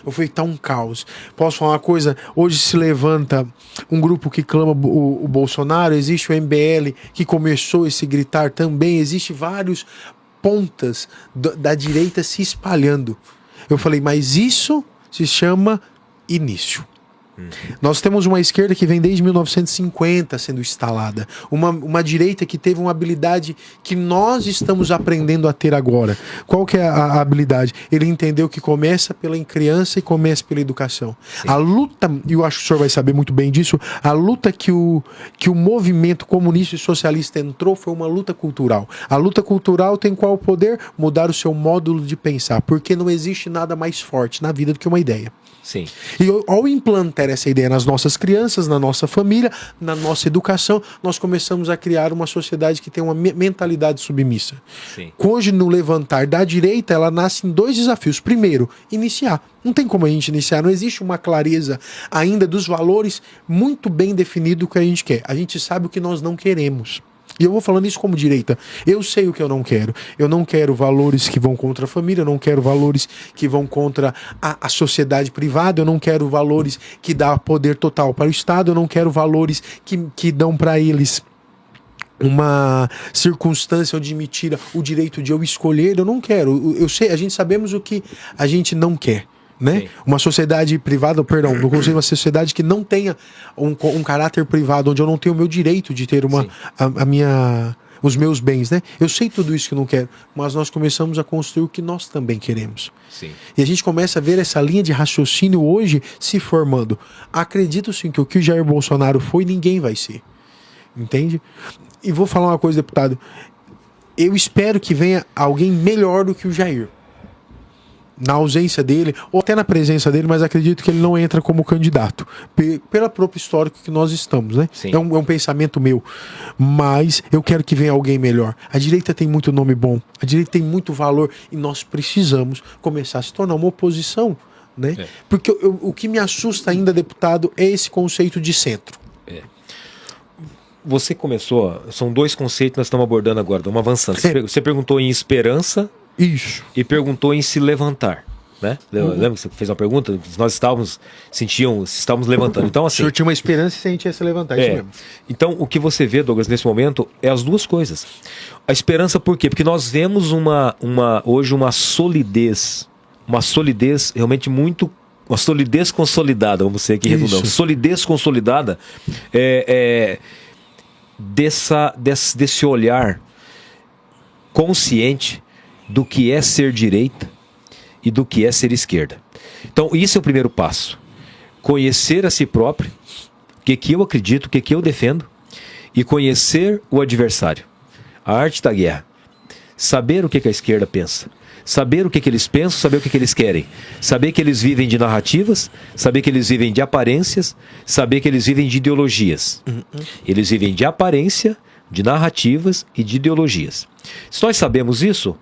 Eu falei, tá um caos. Posso falar uma coisa? Hoje se levanta um grupo que clama o Bolsonaro, existe o MBL que começou esse gritar também, existe vários pontas da direita se espalhando. Eu falei, mas isso se chama início. Nós temos uma esquerda que vem desde 1950 sendo instalada. Uma direita que teve uma habilidade que nós estamos aprendendo a ter agora. Qual que é a habilidade? Ele entendeu que começa pela criança e começa pela educação. Sim. A luta, e eu acho que o senhor vai saber muito bem disso, a luta que o movimento comunista e socialista entrou foi uma luta cultural. A luta cultural tem qual poder? Mudar o seu módulo de pensar. Porque não existe nada mais forte na vida do que uma ideia. Sim. E ao implantar essa ideia nas nossas crianças, na nossa família, na nossa educação, nós começamos a criar uma sociedade que tem uma mentalidade submissa. Sim. Hoje, no levantar da direita, ela nasce em 2 desafios. Primeiro, iniciar. Não tem como a gente iniciar, não existe uma clareza ainda dos valores muito bem definido que a gente quer. A gente sabe o que nós não queremos. E eu vou falando isso como direita. Eu sei o que eu não quero. Eu não quero valores que vão contra a família, eu não quero valores que vão contra a sociedade privada, eu não quero valores que dão poder total para o Estado, eu não quero valores que dão para eles uma circunstância onde me tira o direito de eu escolher. Eu não quero. Eu sei, a gente sabemos o que a gente não quer. Né? Uma sociedade privada, perdão, no conceito de uma sociedade que não tenha um caráter privado, onde eu não tenho o meu direito de ter os meus bens, né? Eu sei tudo isso que eu não quero, mas nós começamos a construir o que nós também queremos. Sim. E a gente começa a ver essa linha de raciocínio hoje se formando. Acredito sim que o que o Jair Bolsonaro foi, ninguém vai ser. Entende? E vou falar uma coisa, deputado. Eu espero que venha alguém melhor do que o Jair. Na ausência dele, ou até na presença dele, mas acredito que ele não entra como candidato, pela própria histórico que nós estamos, né? É um pensamento meu, mas eu quero que venha alguém melhor. A direita tem muito nome bom, a direita tem muito valor, e nós precisamos começar a se tornar uma oposição, né? Porque o que me assusta ainda, deputado, é esse conceito de centro. Você começou, são 2 conceitos que nós estamos abordando agora, estamos avançando. Você perguntou em esperança. Isso. E perguntou em se levantar, né? Lembra que você fez uma pergunta? Nós estávamos levantando. Então, assim, o senhor tinha uma esperança e sentia se levantar, isso mesmo. Então, o que você vê, Douglas, nesse momento, é as duas coisas. A esperança, por quê? Porque nós vemos hoje uma solidez realmente muito... Uma solidez consolidada, vamos ser aqui redundando. Solidez consolidada desse olhar consciente do que é ser direita e do que é ser esquerda. Então, isso é o primeiro passo. Conhecer a si próprio, o que eu acredito, o que eu defendo, e conhecer o adversário. A arte da guerra. Saber o que a esquerda pensa. Saber o que eles pensam, saber o que eles querem. Saber que eles vivem de narrativas, saber que eles vivem de aparências, saber que eles vivem de ideologias. Eles vivem de aparência, de narrativas e de ideologias. Se nós sabemos isso,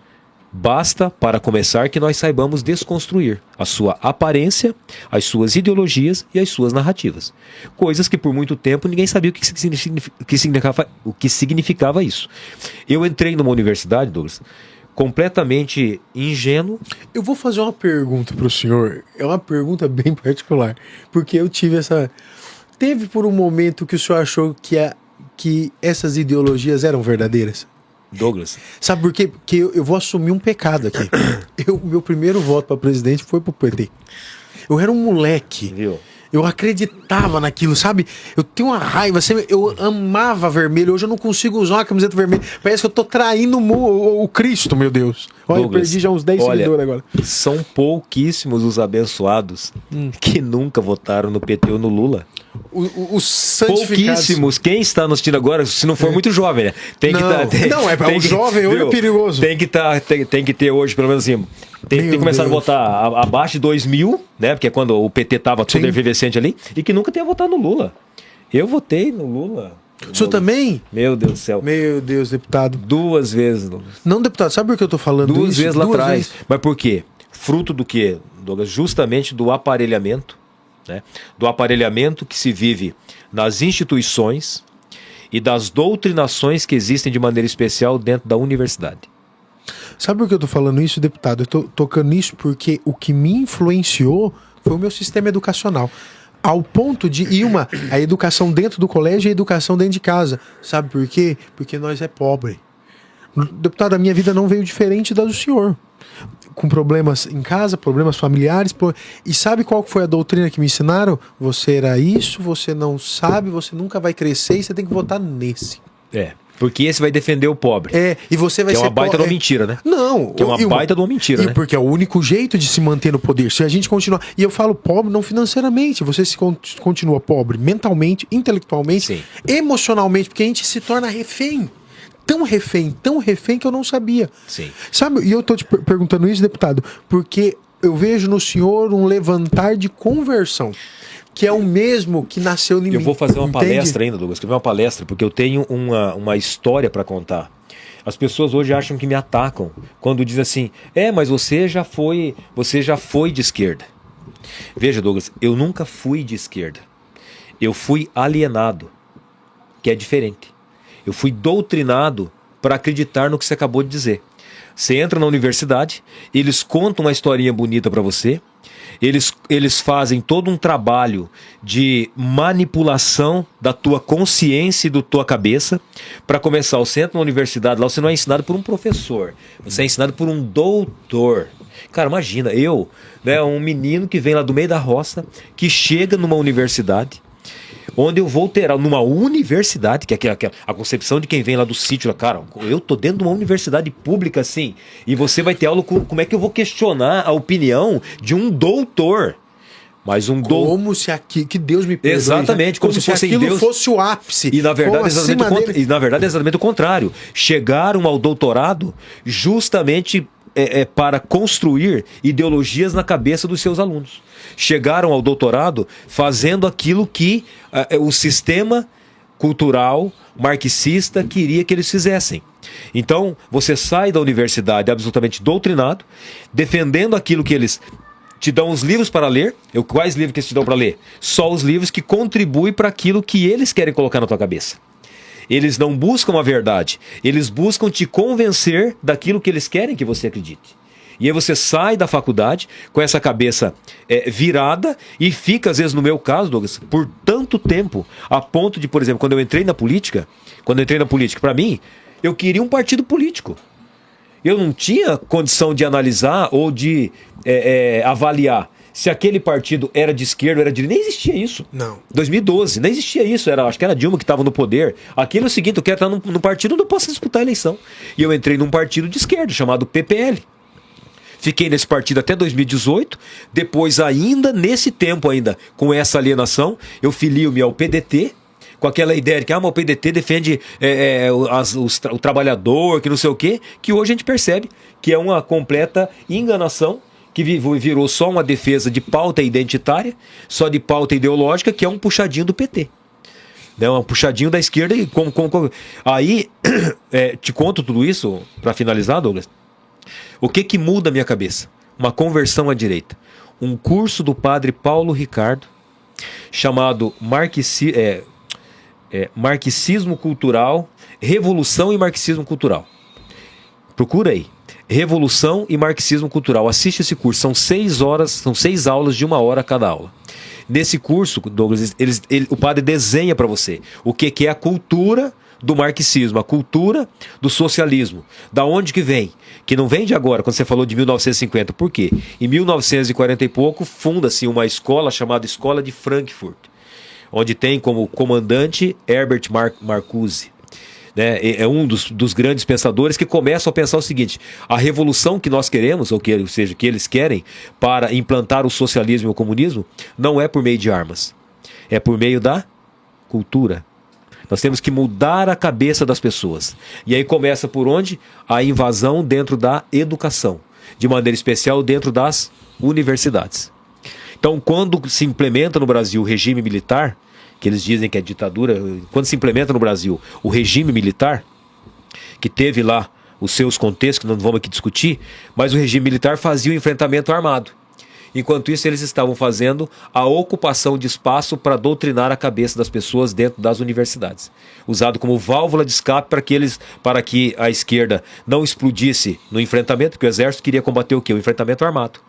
basta, para começar, que nós saibamos desconstruir a sua aparência, as suas ideologias e as suas narrativas. Coisas que por muito tempo ninguém sabia o que significava isso. Eu entrei numa universidade, Douglas, completamente ingênuo. Eu vou fazer uma pergunta para o senhor. É uma pergunta bem particular. Porque eu tive essa... Teve por um momento que o senhor achou que essas ideologias eram verdadeiras? Douglas. Sabe por quê? Porque eu vou assumir um pecado aqui. Meu primeiro voto para presidente foi pro PT. Eu era um moleque. Viu? Eu acreditava naquilo, sabe? Eu tenho uma raiva. Eu amava vermelho. Hoje eu não consigo usar uma camiseta vermelha. Parece que eu tô traindo o Cristo, meu Deus. Olha, Douglas, eu perdi já uns 10 seguidores agora. São pouquíssimos os abençoados que nunca votaram no PT ou no Lula. Os santificados. Pouquíssimos. Quem está nos assistindo agora, se não for muito jovem, né? O jovem hoje é perigoso. Tem que ter hoje, pelo menos assim. Tem que começar a votar abaixo de 2000, né? Porque é quando o PT estava todo efervescente ali, e que nunca tenha votado no Lula. Eu votei no Lula. O senhor também? Meu Deus do céu. Meu Deus, deputado. 2 vezes, Douglas. Não, deputado, sabe por que eu tô falando 2 isso? vezes lá atrás. Mas por quê? Fruto do quê, Douglas? Justamente do aparelhamento, né? Do aparelhamento que se vive nas instituições e das doutrinações que existem de maneira especial dentro da universidade. Sabe por que eu tô falando isso, deputado? Eu tô tocando nisso porque o que me influenciou foi o meu sistema educacional. Ao ponto de a educação dentro do colégio e a educação dentro de casa. Sabe por quê? Porque nós é pobre. Deputado, a minha vida não veio diferente da do senhor. com problemas em casa, problemas familiares. E sabe qual foi a doutrina que me ensinaram? Você era isso, você não sabe, você nunca vai crescer e você tem que votar nesse. Porque esse vai defender o pobre. E você vai que ser... é uma baita de uma mentira, né? Não. Que é uma baita de uma mentira, né? Porque é o único jeito de se manter no poder. Se a gente continuar... E eu falo pobre não financeiramente. Você se continua pobre mentalmente, intelectualmente, Sim. emocionalmente. Porque a gente se torna refém. Tão refém que eu não sabia. Sim. Sabe? E eu tô te perguntando isso, deputado, porque eu vejo no senhor um levantar de conversão. Que é o mesmo que nasceu em mim. Eu vou fazer uma Entende? palestra ainda, Douglas. Escrever uma palestra, porque eu tenho uma história para contar. As pessoas hoje acham que me atacam quando dizem assim: mas você já foi de esquerda. Veja, Douglas, eu nunca fui de esquerda. Eu fui alienado, que é diferente. Eu fui doutrinado para acreditar no que você acabou de dizer. Você entra na universidade, eles contam uma historinha bonita para você. Eles fazem todo um trabalho de manipulação da tua consciência e da tua cabeça. Para começar, você entra na universidade, lá você não é ensinado por um professor, você é ensinado por um doutor. Cara, imagina, um menino que vem lá do meio da roça, que chega numa universidade, onde eu vou ter numa universidade, que é a concepção de quem vem lá do sítio, cara, eu tô dentro de uma universidade pública assim, e você vai ter aula como é que eu vou questionar a opinião de um doutor. Mas como se aqui, que Deus me perdoe. Exatamente, como se fosse aquilo Deus fosse o ápice. E na verdade, é exatamente o contrário. Chegaram ao doutorado justamente para construir ideologias na cabeça dos seus alunos. Chegaram ao doutorado fazendo aquilo que o sistema cultural marxista queria que eles fizessem. Então, você sai da universidade absolutamente doutrinado, defendendo aquilo que eles te dão os livros para ler. Quais livros que eles te dão para ler? Só os livros que contribuem para aquilo que eles querem colocar na tua cabeça. Eles não buscam a verdade, eles buscam te convencer daquilo que eles querem que você acredite. E aí você sai da faculdade com essa cabeça virada e fica, às vezes no meu caso, Douglas, por tanto tempo, a ponto de, por exemplo, quando eu entrei na política, para mim, eu queria um partido político. Eu não tinha condição de analisar ou de avaliar se aquele partido era de esquerda ou era de direita. Nem existia isso. Não. 2012, nem existia isso. Acho que era a Dilma que estava no poder. Aquilo é o seguinte: eu quero estar num partido onde eu possa disputar a eleição. E eu entrei num partido de esquerda, chamado PPL. Fiquei nesse partido até 2018. Depois, nesse tempo, com essa alienação, eu filio-me ao PDT, com aquela ideia de que o PDT defende o trabalhador, que não sei o quê, que hoje a gente percebe que é uma completa enganação, que virou só uma defesa de pauta identitária, só de pauta ideológica, que é um puxadinho do PT. Um puxadinho da esquerda. Aí, te conto tudo isso, para finalizar, Douglas. O que muda a minha cabeça? Uma conversão à direita. Um curso do padre Paulo Ricardo, chamado Marxismo Cultural, Revolução e Marxismo Cultural. Procura aí. Revolução e Marxismo Cultural. Assiste esse curso. São 6 horas, são 6 aulas de 1 hora cada aula. Nesse curso, Douglas, o padre desenha para você o que é a cultura do marxismo, a cultura do socialismo. Da onde que vem? Que não vem de agora, quando você falou de 1950. Por quê? Em 1940 e pouco, funda-se uma escola chamada Escola de Frankfurt, onde tem como comandante Herbert Marcuse. É um dos grandes pensadores que começam a pensar o seguinte: a revolução que nós queremos, ou seja, que eles querem para implantar o socialismo e o comunismo, não é por meio de armas, é por meio da cultura. Nós temos que mudar a cabeça das pessoas. E aí começa por onde? A invasão dentro da educação, de maneira especial dentro das universidades. Então, quando se implementa no Brasil o regime militar, que eles dizem que é ditadura, quando se implementa no Brasil o regime militar, que teve lá os seus contextos, que não vamos aqui discutir, mas o regime militar fazia o enfrentamento armado. Enquanto isso, eles estavam fazendo a ocupação de espaço para doutrinar a cabeça das pessoas dentro das universidades, usado como válvula de escape para que a esquerda não explodisse no enfrentamento, porque o exército queria combater o quê? O enfrentamento armado.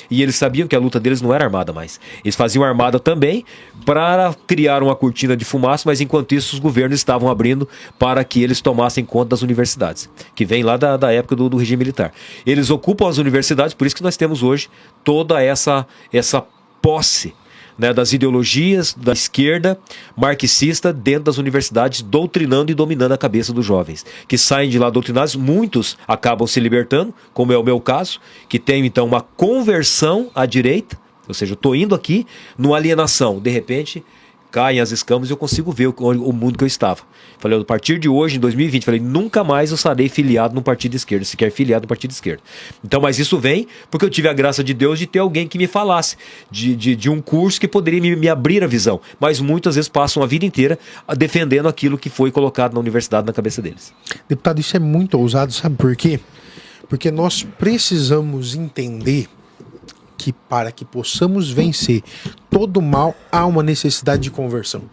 E eles sabiam que a luta deles não era armada mais. Eles faziam armada também para criar uma cortina de fumaça, mas enquanto isso os governos estavam abrindo para que eles tomassem conta das universidades, que vem lá da época do regime militar. Eles ocupam as universidades, por isso que nós temos hoje toda essa posse, né, das ideologias da esquerda marxista dentro das universidades, doutrinando e dominando a cabeça dos jovens, que saem de lá doutrinados. Muitos acabam se libertando, como é o meu caso, que tem então uma conversão à direita, ou seja, eu estou indo aqui numa alienação, de repente caem as escamas e eu consigo ver o mundo que eu estava. Falei, a partir de hoje, em 2020, falei, nunca mais eu serei filiado no partido de esquerda, sequer filiado no partido de esquerda. Então, mas isso vem porque eu tive a graça de Deus de ter alguém que me falasse de um curso que poderia me abrir a visão. Mas muitas vezes passam a vida inteira defendendo aquilo que foi colocado na universidade na cabeça deles. Deputado, isso é muito ousado, sabe por quê? Porque nós precisamos entender que para que possamos vencer todo mal, há uma necessidade de conversão.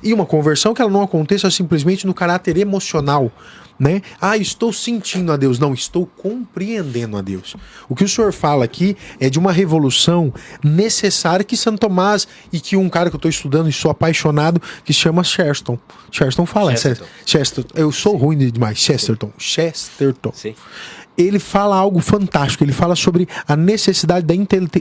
E uma conversão que ela não aconteça simplesmente no caráter emocional, né? Estou sentindo a Deus. Não, estou compreendendo a Deus. O que o senhor fala aqui é de uma revolução necessária que Santo Tomás e que um cara que eu estou estudando e sou apaixonado, que se chama Chesterton. Chesterton fala. Chesterton. Eu sou ruim demais. Chesterton. Sim. Ele fala algo fantástico. Ele fala sobre a necessidade da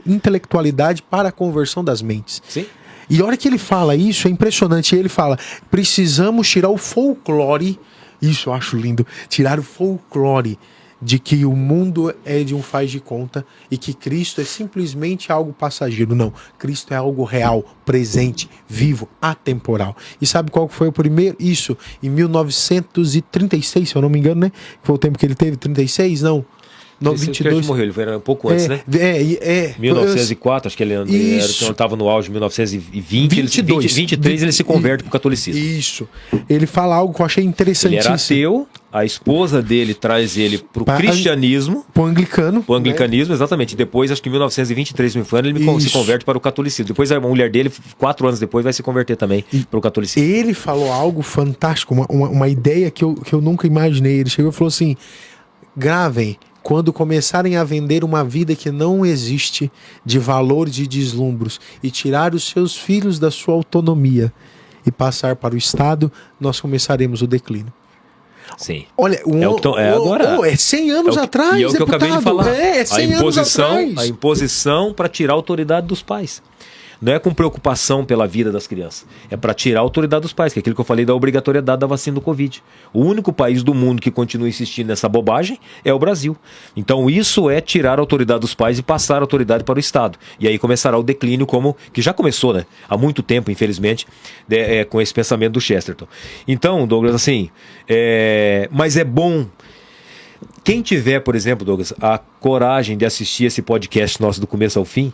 intelectualidade para a conversão das mentes. Sim. E a hora que ele fala isso, é impressionante. Ele fala, precisamos tirar o folclore, isso eu acho lindo, tirar o folclore de que o mundo é de um faz de conta e que Cristo é simplesmente algo passageiro. Não, Cristo é algo real, presente, vivo, atemporal. E sabe qual foi o primeiro? Isso, em 1936, se eu não me engano, né? Foi o tempo que ele teve, 36? Não. Não, 22. Ele morreu, ele foi um pouco antes, né? 1904, acho que ele estava no auge de 1920. 23 ele se converte para o catolicismo. Isso. Ele fala algo que eu achei interessantíssimo. Ele era ateu, a esposa dele traz ele para o cristianismo. Para o anglicano. O anglicanismo, exatamente. Depois, acho que em 1923, ele se converte para o catolicismo. Depois a mulher dele, 4 anos depois, vai se converter também para o catolicismo. Ele falou algo fantástico, uma ideia que eu nunca imaginei. Ele chegou e falou assim, gravem, quando começarem a vender uma vida que não existe, de valores e deslumbros, e tirar os seus filhos da sua autonomia e passar para o Estado, nós começaremos o declínio. Sim. Olha, agora. É 100 anos atrás, e é o que eu acabei de falar. É 100 anos atrás. A imposição para tirar a autoridade dos pais. Não é com preocupação pela vida das crianças. É para tirar a autoridade dos pais, que é aquilo que eu falei da obrigatoriedade da vacina do Covid. O único país do mundo que continua insistindo nessa bobagem é o Brasil. Então isso é tirar a autoridade dos pais e passar a autoridade para o Estado. E aí começará o declínio, que já começou, né? Há muito tempo, infelizmente, com esse pensamento do Chesterton. Então, Douglas, assim, mas é bom. Quem tiver, por exemplo, Douglas, a coragem de assistir esse podcast nosso do começo ao fim,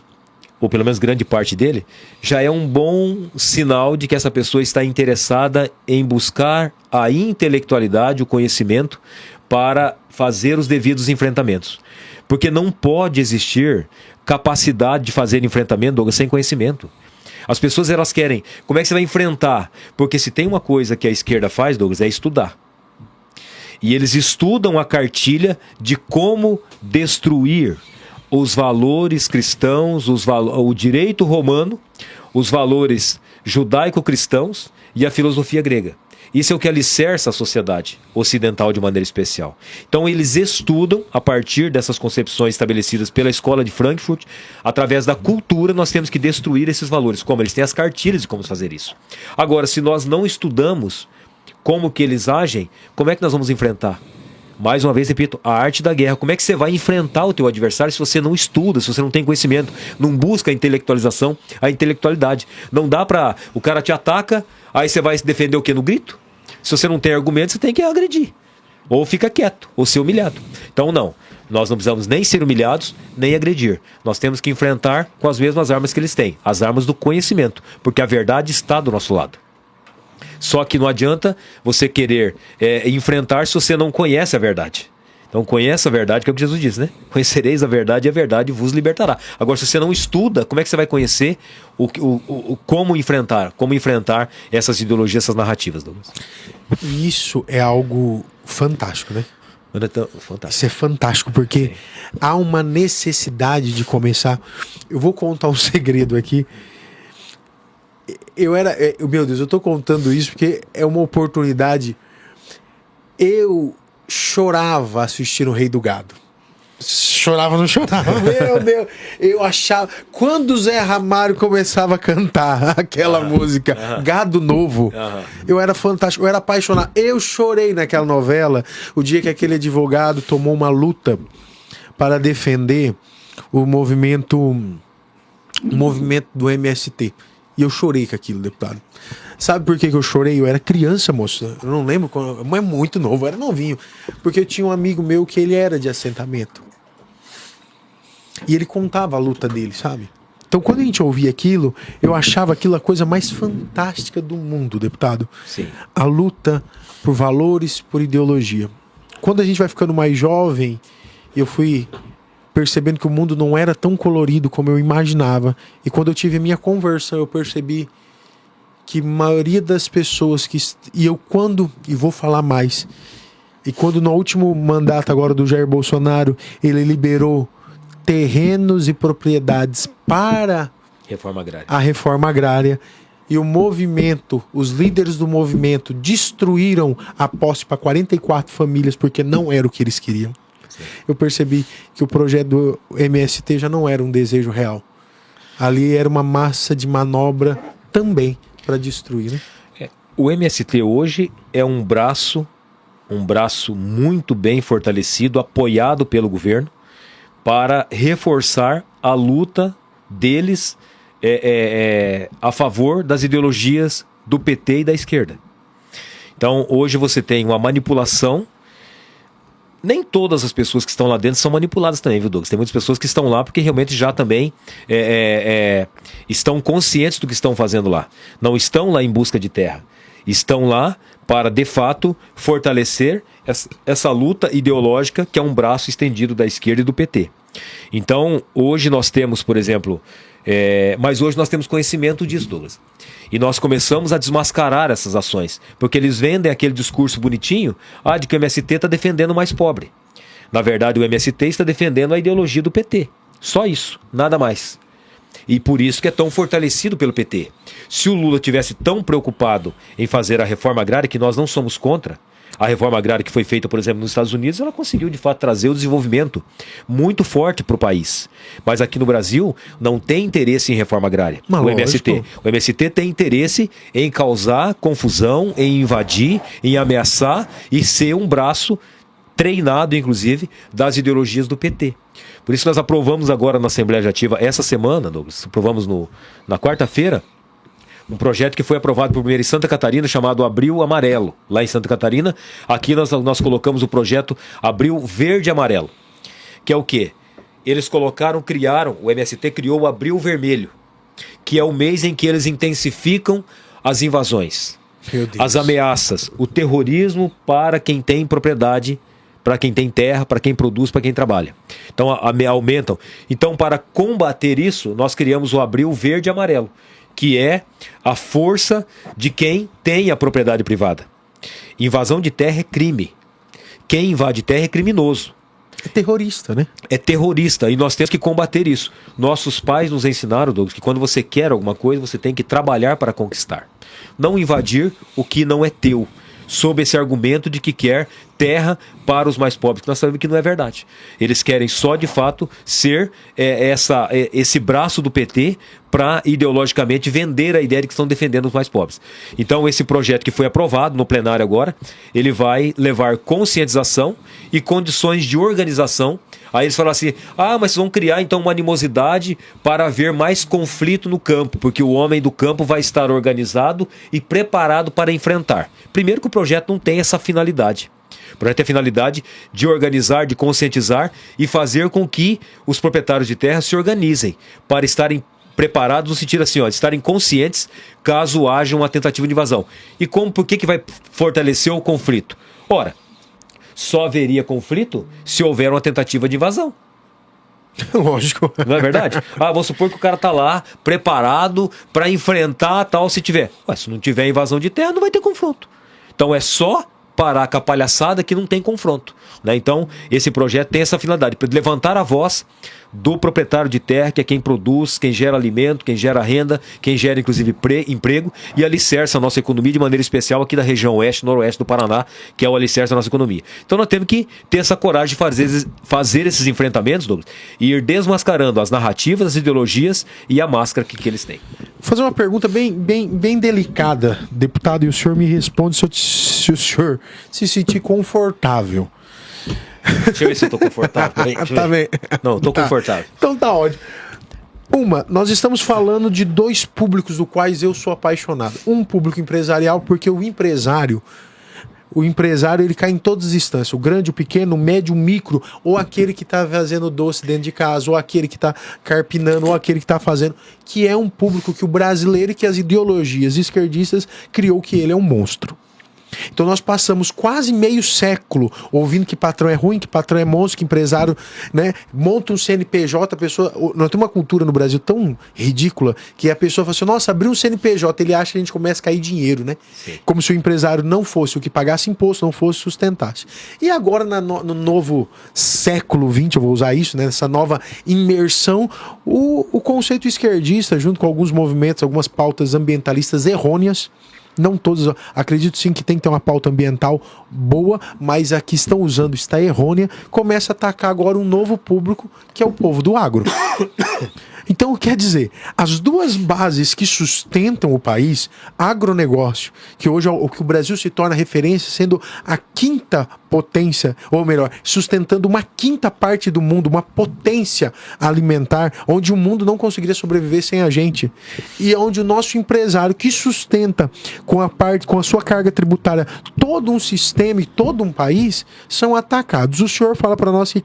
ou pelo menos grande parte dele, já é um bom sinal de que essa pessoa está interessada em buscar a intelectualidade, o conhecimento, para fazer os devidos enfrentamentos. Porque não pode existir capacidade de fazer enfrentamento, Douglas, sem conhecimento. As pessoas, elas querem, como é que você vai enfrentar? Porque se tem uma coisa que a esquerda faz, Douglas, é estudar. E eles estudam a cartilha de como destruir os valores cristãos, o direito romano, os valores judaico-cristãos e a filosofia grega. Isso é o que alicerça a sociedade ocidental de maneira especial. Então eles estudam a partir dessas concepções estabelecidas pela Escola de Frankfurt. Através da cultura nós temos que destruir esses valores. Como eles têm as cartilhas de como fazer isso. Agora, se nós não estudamos como que eles agem, como é que nós vamos enfrentar? Mais uma vez, repito, a arte da guerra. Como é que você vai enfrentar o teu adversário se você não estuda, se você não tem conhecimento, não busca a intelectualização, a intelectualidade? Não dá pra... O cara te ataca, aí você vai se defender o quê? No grito? Se você não tem argumento, você tem que agredir. Ou fica quieto, ou ser humilhado. Então não, nós não precisamos nem ser humilhados, nem agredir. Nós temos que enfrentar com as mesmas armas que eles têm. As armas do conhecimento, porque a verdade está do nosso lado. Só que não adianta você querer enfrentar se você não conhece a verdade. Então conheça a verdade, que é o que Jesus disse, né? Conhecereis a verdade e a verdade vos libertará. Agora, se você não estuda, como é que você vai conhecer como enfrentar essas ideologias, essas narrativas, Douglas? Isso é algo fantástico, né? Fantástico. Isso é fantástico, porque há uma necessidade de começar. Eu vou contar um segredo aqui. Meu Deus, eu tô contando isso porque é uma oportunidade. Eu chorava assistindo o Rei do Gado. Chorava, não chorava. Meu Deus, eu achava. Quando o Zé Ramalho começava a cantar aquela música, Gado Novo, eu era fantástico, eu era apaixonado. Eu chorei naquela novela o dia que aquele advogado tomou uma luta para defender o movimento do MST. E eu chorei com aquilo, deputado. Sabe por que eu chorei? Eu era criança, moça. Eu não lembro, mas é muito novo, eu era novinho. Porque eu tinha um amigo meu que ele era de assentamento. E ele contava a luta dele, sabe? Então, quando a gente ouvia aquilo, eu achava aquilo a coisa mais fantástica do mundo, deputado. Sim. A luta por valores, por ideologia. Quando a gente vai ficando mais jovem, eu fui percebendo que o mundo não era tão colorido como eu imaginava. E quando eu tive a minha conversão, eu percebi que a maioria das pessoas que... E vou falar mais. E quando no último mandato agora do Jair Bolsonaro, ele liberou terrenos e propriedades para a reforma agrária, e o movimento, os líderes do movimento destruíram a posse para 44 famílias porque não era o que eles queriam. Sim. Eu percebi que o projeto do MST já não era um desejo real. Ali era uma massa de manobra também para destruir, né? O MST hoje é um braço muito bem fortalecido, apoiado pelo governo, para reforçar a luta deles a favor das ideologias do PT e da esquerda. Então, hoje você tem uma manipulação. Nem todas as pessoas que estão lá dentro são manipuladas também, viu, Douglas? Tem muitas pessoas que estão lá porque realmente já também estão conscientes do que estão fazendo lá. Não estão lá em busca de terra. Estão lá para, de fato, fortalecer essa luta ideológica que é um braço estendido da esquerda e do PT. Então, hoje nós temos, por exemplo... mas hoje nós temos conhecimento disso, Douglas. E nós começamos a desmascarar essas ações. Porque eles vendem aquele discurso bonitinho de que o MST está defendendo o mais pobre. Na verdade, o MST está defendendo a ideologia do PT. Só isso, nada mais. E por isso que é tão fortalecido pelo PT. Se o Lula tivesse tão preocupado em fazer a reforma agrária, que nós não somos contra, a reforma agrária que foi feita, por exemplo, nos Estados Unidos, ela conseguiu de fato trazer o desenvolvimento muito forte para o país. Mas aqui no Brasil não tem interesse em reforma agrária. O MST tem interesse em causar confusão, em invadir, em ameaçar e ser um braço treinado, inclusive, das ideologias do PT. Por isso nós aprovamos agora na Assembleia Legislativa essa semana, Douglas, aprovamos na quarta-feira, um projeto que foi aprovado por primeiro em Santa Catarina, chamado Abril Amarelo, lá em Santa Catarina. Aqui nós colocamos o projeto Abril Verde Amarelo, que é o quê? Eles o MST criou o Abril Vermelho, que é o mês em que eles intensificam as invasões, as ameaças, o terrorismo para quem tem propriedade, para quem tem terra, para quem produz, para quem trabalha. Então aumentam. Então, para combater isso, nós criamos o Abril Verde e Amarelo, que é a força de quem tem a propriedade privada. Invasão de terra é crime. Quem invade terra é criminoso. É terrorista, né? É terrorista, e nós temos que combater isso. Nossos pais nos ensinaram, Douglas, que quando você quer alguma coisa, você tem que trabalhar para conquistar. Não invadir o que não é teu, sob esse argumento de que quer terra para os mais pobres, que nós sabemos que não é verdade. Eles querem só, de fato, ser esse braço do PT para, ideologicamente, vender a ideia de que estão defendendo os mais pobres. Então, esse projeto que foi aprovado no plenário agora, ele vai levar conscientização e condições de organização. Aí eles falam assim, mas vocês vão criar então uma animosidade para haver mais conflito no campo, porque o homem do campo vai estar organizado e preparado para enfrentar. Primeiro que o projeto não tem essa finalidade. O projeto tem a finalidade de organizar, de conscientizar e fazer com que os proprietários de terra se organizem para estarem preparados no sentido assim, de estarem conscientes caso haja uma tentativa de invasão. E por que vai fortalecer o conflito? Ora, só haveria conflito se houver uma tentativa de invasão. Lógico. Não é verdade? Vamos supor que o cara tá lá preparado para enfrentar tal, se tiver. Se não tiver invasão de terra, não vai ter confronto. Então é só parar com a palhaçada que não tem confronto, né? Então, esse projeto tem essa finalidade, de levantar a voz do proprietário de terra, que é quem produz, quem gera alimento, quem gera renda, quem gera inclusive emprego e alicerça a nossa economia de maneira especial aqui da região oeste, noroeste do Paraná, que é o alicerce da nossa economia. Então nós temos que ter essa coragem de fazer esses enfrentamentos, Douglas, e ir desmascarando as narrativas, as ideologias e a máscara que eles têm. Vou fazer uma pergunta bem delicada, deputado, e o senhor me responde se o senhor se sentir confortável. Deixa eu ver se eu tô confortável. Tá bem. Não, tô confortável. Então tá ótimo. Nós estamos falando de dois públicos do quais eu sou apaixonado. Um público empresarial, porque o empresário ele cai em todas as instâncias. O grande, o pequeno, o médio, o micro, ou aquele que está fazendo doce dentro de casa, ou aquele que está carpinando, ou aquele que está fazendo, que é um público que o brasileiro e que as ideologias esquerdistas criou que ele é um monstro. Então nós passamos quase meio século ouvindo que patrão é ruim, que patrão é monstro, que empresário, né, monta um CNPJ, a pessoa... Nós temos uma cultura no Brasil tão ridícula que a pessoa fala assim, nossa, abriu um CNPJ, ele acha que a gente começa a cair dinheiro, né? Sim. Como se o empresário não fosse o que pagasse imposto, não fosse sustentasse. E agora no novo século XX, eu vou usar isso, né, essa nova imersão, o conceito esquerdista, junto com alguns movimentos, algumas pautas ambientalistas errôneas, não todos, acredito sim que tem que ter uma pauta ambiental boa, mas a que estão usando está errônea, começa a atacar agora um novo público, que é o povo do agro. Então, quer dizer, as duas bases que sustentam o país, agronegócio, que hoje é o que o Brasil se torna referência, sendo a quinta potência, ou melhor, sustentando uma quinta parte do mundo, uma potência alimentar, onde o mundo não conseguiria sobreviver sem a gente. E onde o nosso empresário, que sustenta com a sua carga tributária todo um sistema e todo um país, são atacados. O senhor fala para nós que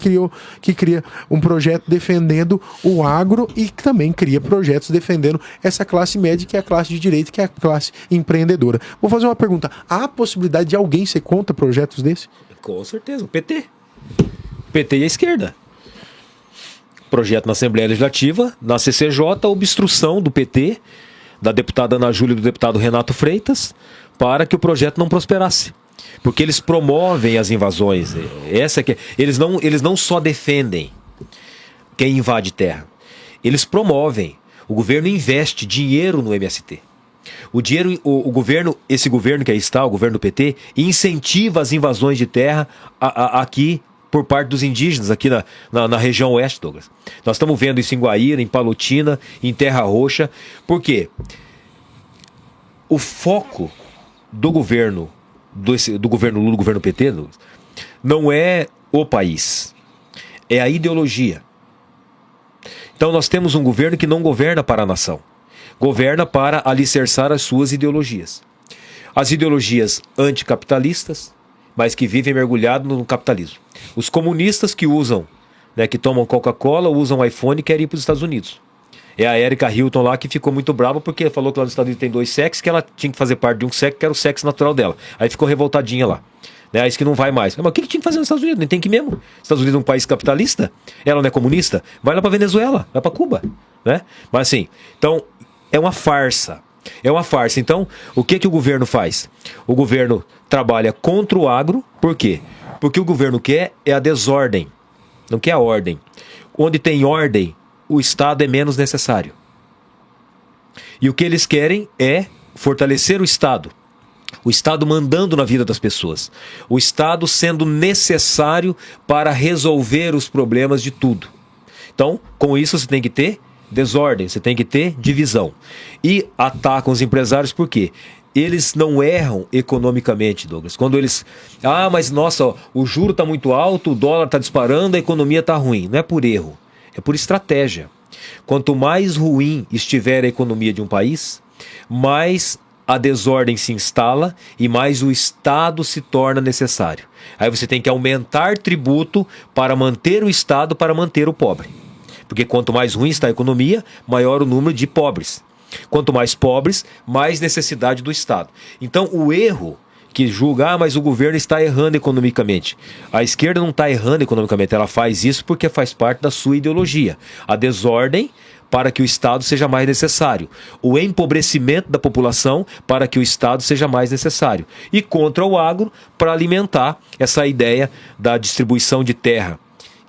cria um projeto defendendo o agro e que também cria projetos defendendo essa classe média, que é a classe de direito, que é a classe empreendedora. Vou fazer uma pergunta. Há a possibilidade de alguém ser contra projetos desses? Com certeza, o PT. O PT e a esquerda. Projeto na Assembleia Legislativa, na CCJ, obstrução do PT, da deputada Ana Júlia e do deputado Renato Freitas, para que o projeto não prosperasse. Porque eles promovem as invasões. Eles não só defendem quem invade terra. Eles promovem. O governo investe dinheiro no MST. Esse governo que aí está, o governo do PT, incentiva as invasões de terra aqui por parte dos indígenas, aqui na região oeste, Douglas. Nós estamos vendo isso em Guaíra, em Palotina, em Terra Roxa. Por quê? O foco do governo Lula, do governo PT, Douglas, não é o país, é a ideologia. Então nós temos um governo que não governa para a nação, governa para alicerçar as suas ideologias. As ideologias anticapitalistas, mas que vivem mergulhados no capitalismo. Os comunistas que usam, né, que tomam Coca-Cola, usam iPhone e querem ir para os Estados Unidos. É a Erika Hilton lá que ficou muito brava porque falou que lá nos Estados Unidos tem 2 sexos, que ela tinha que fazer parte de um sexo que era o sexo natural dela. Aí ficou revoltadinha lá. Né? Aí disse que não vai mais. Mas o que tinha que fazer nos Estados Unidos? Nem tem que ir mesmo. Estados Unidos é um país capitalista? Ela não é comunista? Vai lá para Venezuela, vai para Cuba. Né? Mas assim, então é uma farsa. É uma farsa. Então, o que o governo faz? O governo trabalha contra o agro. Por quê? Porque o governo quer é a desordem. Não quer a ordem. Onde tem ordem, o Estado é menos necessário. E o que eles querem é fortalecer o Estado. O Estado mandando na vida das pessoas. O Estado sendo necessário para resolver os problemas de tudo. Então, com isso você tem que ter desordem, você tem que ter divisão. E atacam os empresários por quê? Eles não erram economicamente, Douglas. Quando eles... mas nossa, o juro está muito alto, o dólar está disparando, a economia está ruim. Não é por erro, é por estratégia. Quanto mais ruim estiver a economia de um país, mais a desordem se instala e mais o Estado se torna necessário. Aí você tem que aumentar tributo para manter o Estado, para manter o pobre. Porque quanto mais ruim está a economia, maior o número de pobres. Quanto mais pobres, mais necessidade do Estado. Então o erro que julga, mas o governo está errando economicamente. A esquerda não está errando economicamente, ela faz isso porque faz parte da sua ideologia. A desordem para que o Estado seja mais necessário. O empobrecimento da população para que o Estado seja mais necessário. E contra o agro para alimentar essa ideia da distribuição de terra,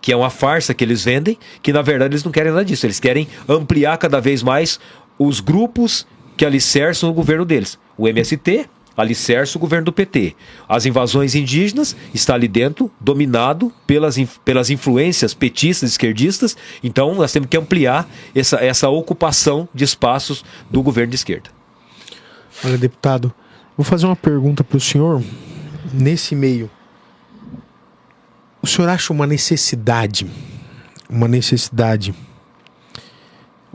que é uma farsa que eles vendem, que na verdade eles não querem nada disso. Eles querem ampliar cada vez mais os grupos que alicerçam o governo deles. O MST alicerça o governo do PT. As invasões indígenas está ali dentro, dominado pelas influências petistas, esquerdistas. Então nós temos que ampliar essa ocupação de espaços do governo de esquerda. Olha, deputado, vou fazer uma pergunta para o senhor nesse meio. O senhor acha uma necessidade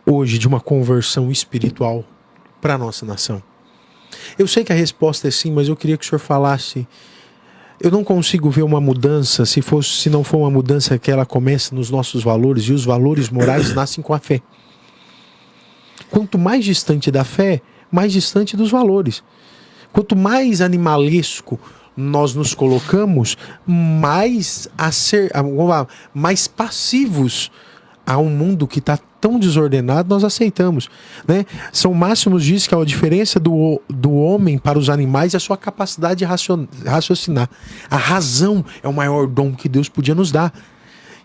hoje de uma conversão espiritual para a nossa nação? Eu sei que a resposta é sim, mas eu queria que o senhor falasse. Eu não consigo ver uma mudança se não for uma mudança que ela começa nos nossos valores, e os valores morais nascem com a fé. Quanto mais distante da fé, mais distante dos valores. Quanto mais animalesco nós nos colocamos, mais passivos a um mundo que está tão desordenado, nós aceitamos, né? São Máximos diz que a diferença do homem para os animais é a sua capacidade de raciocinar. A razão é o maior dom que Deus podia nos dar.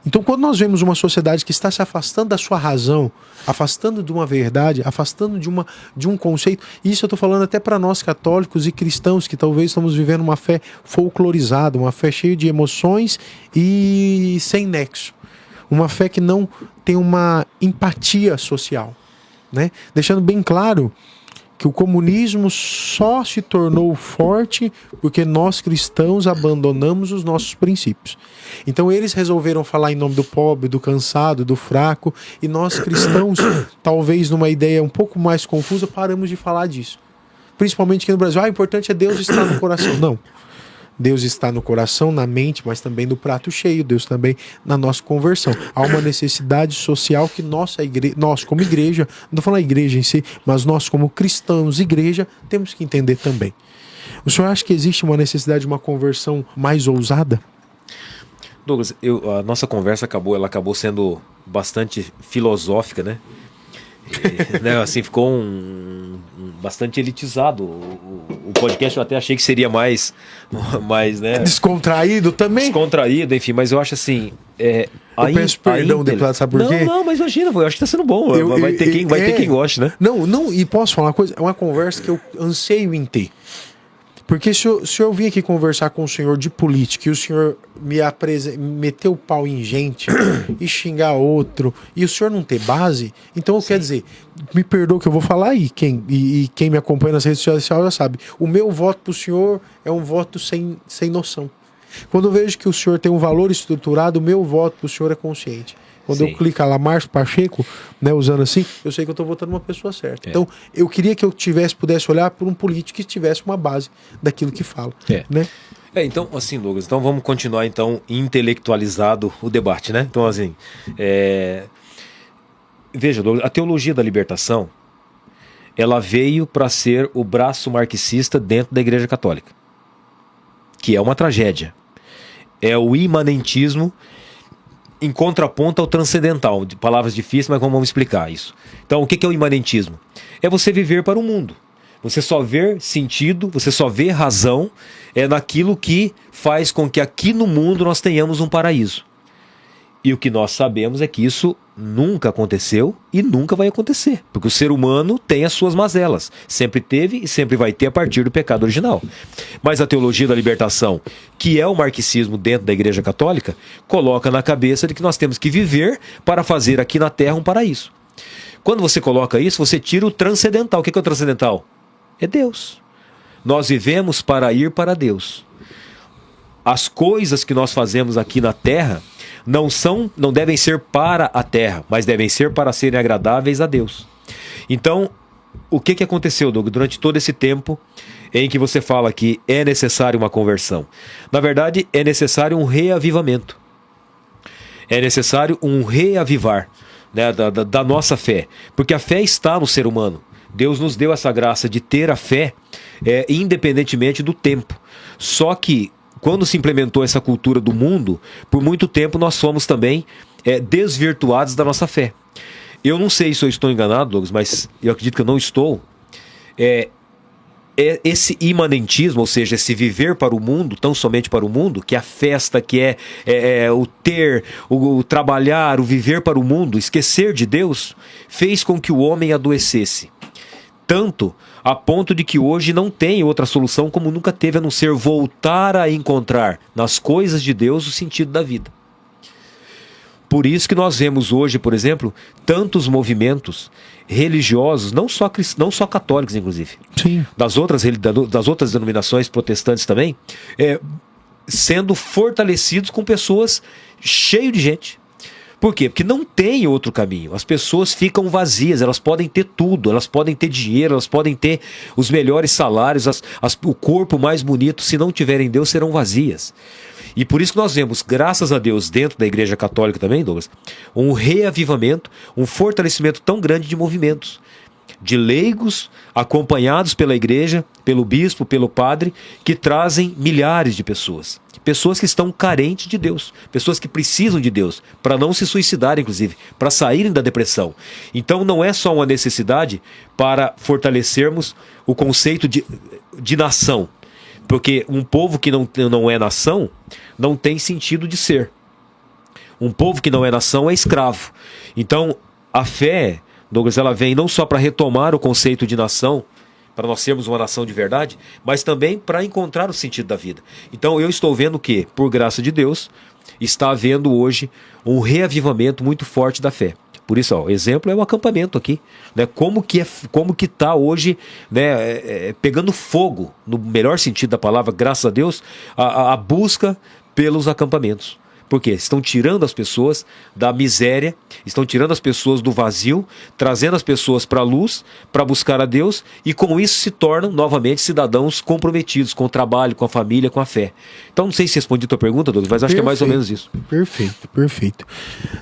Então, quando nós vemos uma sociedade que está se afastando da sua razão, afastando de uma verdade, afastando de um conceito, e isso eu estou falando até para nós católicos e cristãos, que talvez estamos vivendo uma fé folclorizada, uma fé cheia de emoções e sem nexo. Uma fé que não tem uma empatia social, né? Deixando bem claro que o comunismo só se tornou forte porque nós cristãos abandonamos os nossos princípios. Então eles resolveram falar em nome do pobre, do cansado, do fraco, e nós cristãos, talvez numa ideia um pouco mais confusa, paramos de falar disso. Principalmente aqui no Brasil, o importante é Deus estar no coração. Não. Deus está no coração, na mente, mas também no prato cheio. Deus também na nossa conversão. Há uma necessidade social que nós como igreja, não estou falando a igreja em si, mas nós como cristãos, igreja, temos que entender também. O senhor acha que existe uma necessidade de uma conversão mais ousada? Douglas, a nossa conversa acabou sendo bastante filosófica, né? Né, assim, ficou bastante elitizado o podcast. Eu até achei que seria mais né, descontraído também. Descontraído, enfim, mas eu acho assim. Eu peço perdão, deputado, sabe por quê? Não, mas imagina, eu acho que está sendo bom. Vai ter quem goste, né? Não, e posso falar uma coisa? É uma conversa que eu anseio em ter. Porque se eu vim aqui conversar com o senhor de política e o senhor meter o pau em gente e xingar outro, e o senhor não ter base, então quer dizer, me perdoa o que eu vou falar aí, quem me acompanha nas redes sociais já sabe, o meu voto pro senhor é um voto sem noção. Quando eu vejo que o senhor tem um valor estruturado, o meu voto pro senhor é consciente. Quando eu clico lá, Márcio Pacheco, né, usando assim, eu sei que eu estou votando uma pessoa certa. Então, eu queria que eu pudesse olhar por um político que tivesse uma base daquilo que fala. Né? Então, assim, Douglas, então vamos continuar, então, intelectualizado o debate, né? Então, assim, veja, Douglas, a teologia da libertação, ela veio para ser o braço marxista dentro da Igreja Católica, que é uma tragédia. É o imanentismo em contraponto ao transcendental. De palavras difíceis, mas vamos explicar isso. Então, o que é o imanentismo? É você viver para o mundo. Você só vê sentido, você só vê razão naquilo que faz com que aqui no mundo nós tenhamos um paraíso. E o que nós sabemos é que isso nunca aconteceu e nunca vai acontecer. Porque o ser humano tem as suas mazelas. Sempre teve e sempre vai ter a partir do pecado original. Mas a teologia da libertação, que é o marxismo dentro da Igreja Católica, coloca na cabeça de que nós temos que viver para fazer aqui na Terra um paraíso. Quando você coloca isso, você tira o transcendental. O que é o transcendental? É Deus. Nós vivemos para ir para Deus. As coisas que nós fazemos aqui na Terra não devem ser para a terra, mas devem ser para serem agradáveis a Deus. Então, o que aconteceu, Doug, durante todo esse tempo em que você fala que é necessário uma conversão? Na verdade, é necessário um reavivamento. É necessário um reavivar, né, da nossa fé. Porque a fé está no ser humano. Deus nos deu essa graça de ter a fé independentemente do tempo. Só que quando se implementou essa cultura do mundo, por muito tempo nós fomos também desvirtuados da nossa fé. Eu não sei se eu estou enganado, Douglas, mas eu acredito que eu não estou. Esse imanentismo, ou seja, esse viver para o mundo, tão somente para o mundo, que é a festa, que é o ter, o trabalhar, o viver para o mundo, esquecer de Deus, fez com que o homem adoecesse. Tanto a ponto de que hoje não tem outra solução como nunca teve, a não ser voltar a encontrar nas coisas de Deus o sentido da vida. Por isso que nós vemos hoje, por exemplo, tantos movimentos religiosos, não só católicos, inclusive, Sim. das outras denominações protestantes também, sendo fortalecidos com pessoas cheias de gente. Por quê? Porque não tem outro caminho. As pessoas ficam vazias, elas podem ter tudo, elas podem ter dinheiro, elas podem ter os melhores salários, o corpo mais bonito, se não tiverem Deus, serão vazias. E por isso que nós vemos, graças a Deus, dentro da Igreja Católica também, Douglas, um reavivamento, um fortalecimento tão grande de movimentos, de leigos acompanhados pela igreja, pelo bispo, pelo padre, que trazem milhares de pessoas. Pessoas que estão carentes de Deus, pessoas que precisam de Deus, para não se suicidar, inclusive, para saírem da depressão. Então não é só uma necessidade para fortalecermos o conceito de nação. Porque um povo que não é nação não tem sentido de ser. Um povo que não é nação é escravo. Então, a fé, Douglas, ela vem não só para retomar o conceito de nação, para nós sermos uma nação de verdade, mas também para encontrar o sentido da vida. Então, eu estou vendo que, por graça de Deus, está havendo hoje um reavivamento muito forte da fé. Por isso, o exemplo é o acampamento aqui, né? Como que está hoje, né, pegando fogo, no melhor sentido da palavra, graças a Deus, a busca pelos acampamentos. Por quê? Estão tirando as pessoas da miséria, estão tirando as pessoas do vazio, trazendo as pessoas para a luz, para buscar a Deus, e com isso se tornam novamente cidadãos comprometidos com o trabalho, com a família, com a fé. Então não sei se respondi a tua pergunta, Douglas, mas acho que é mais ou menos isso. Perfeito.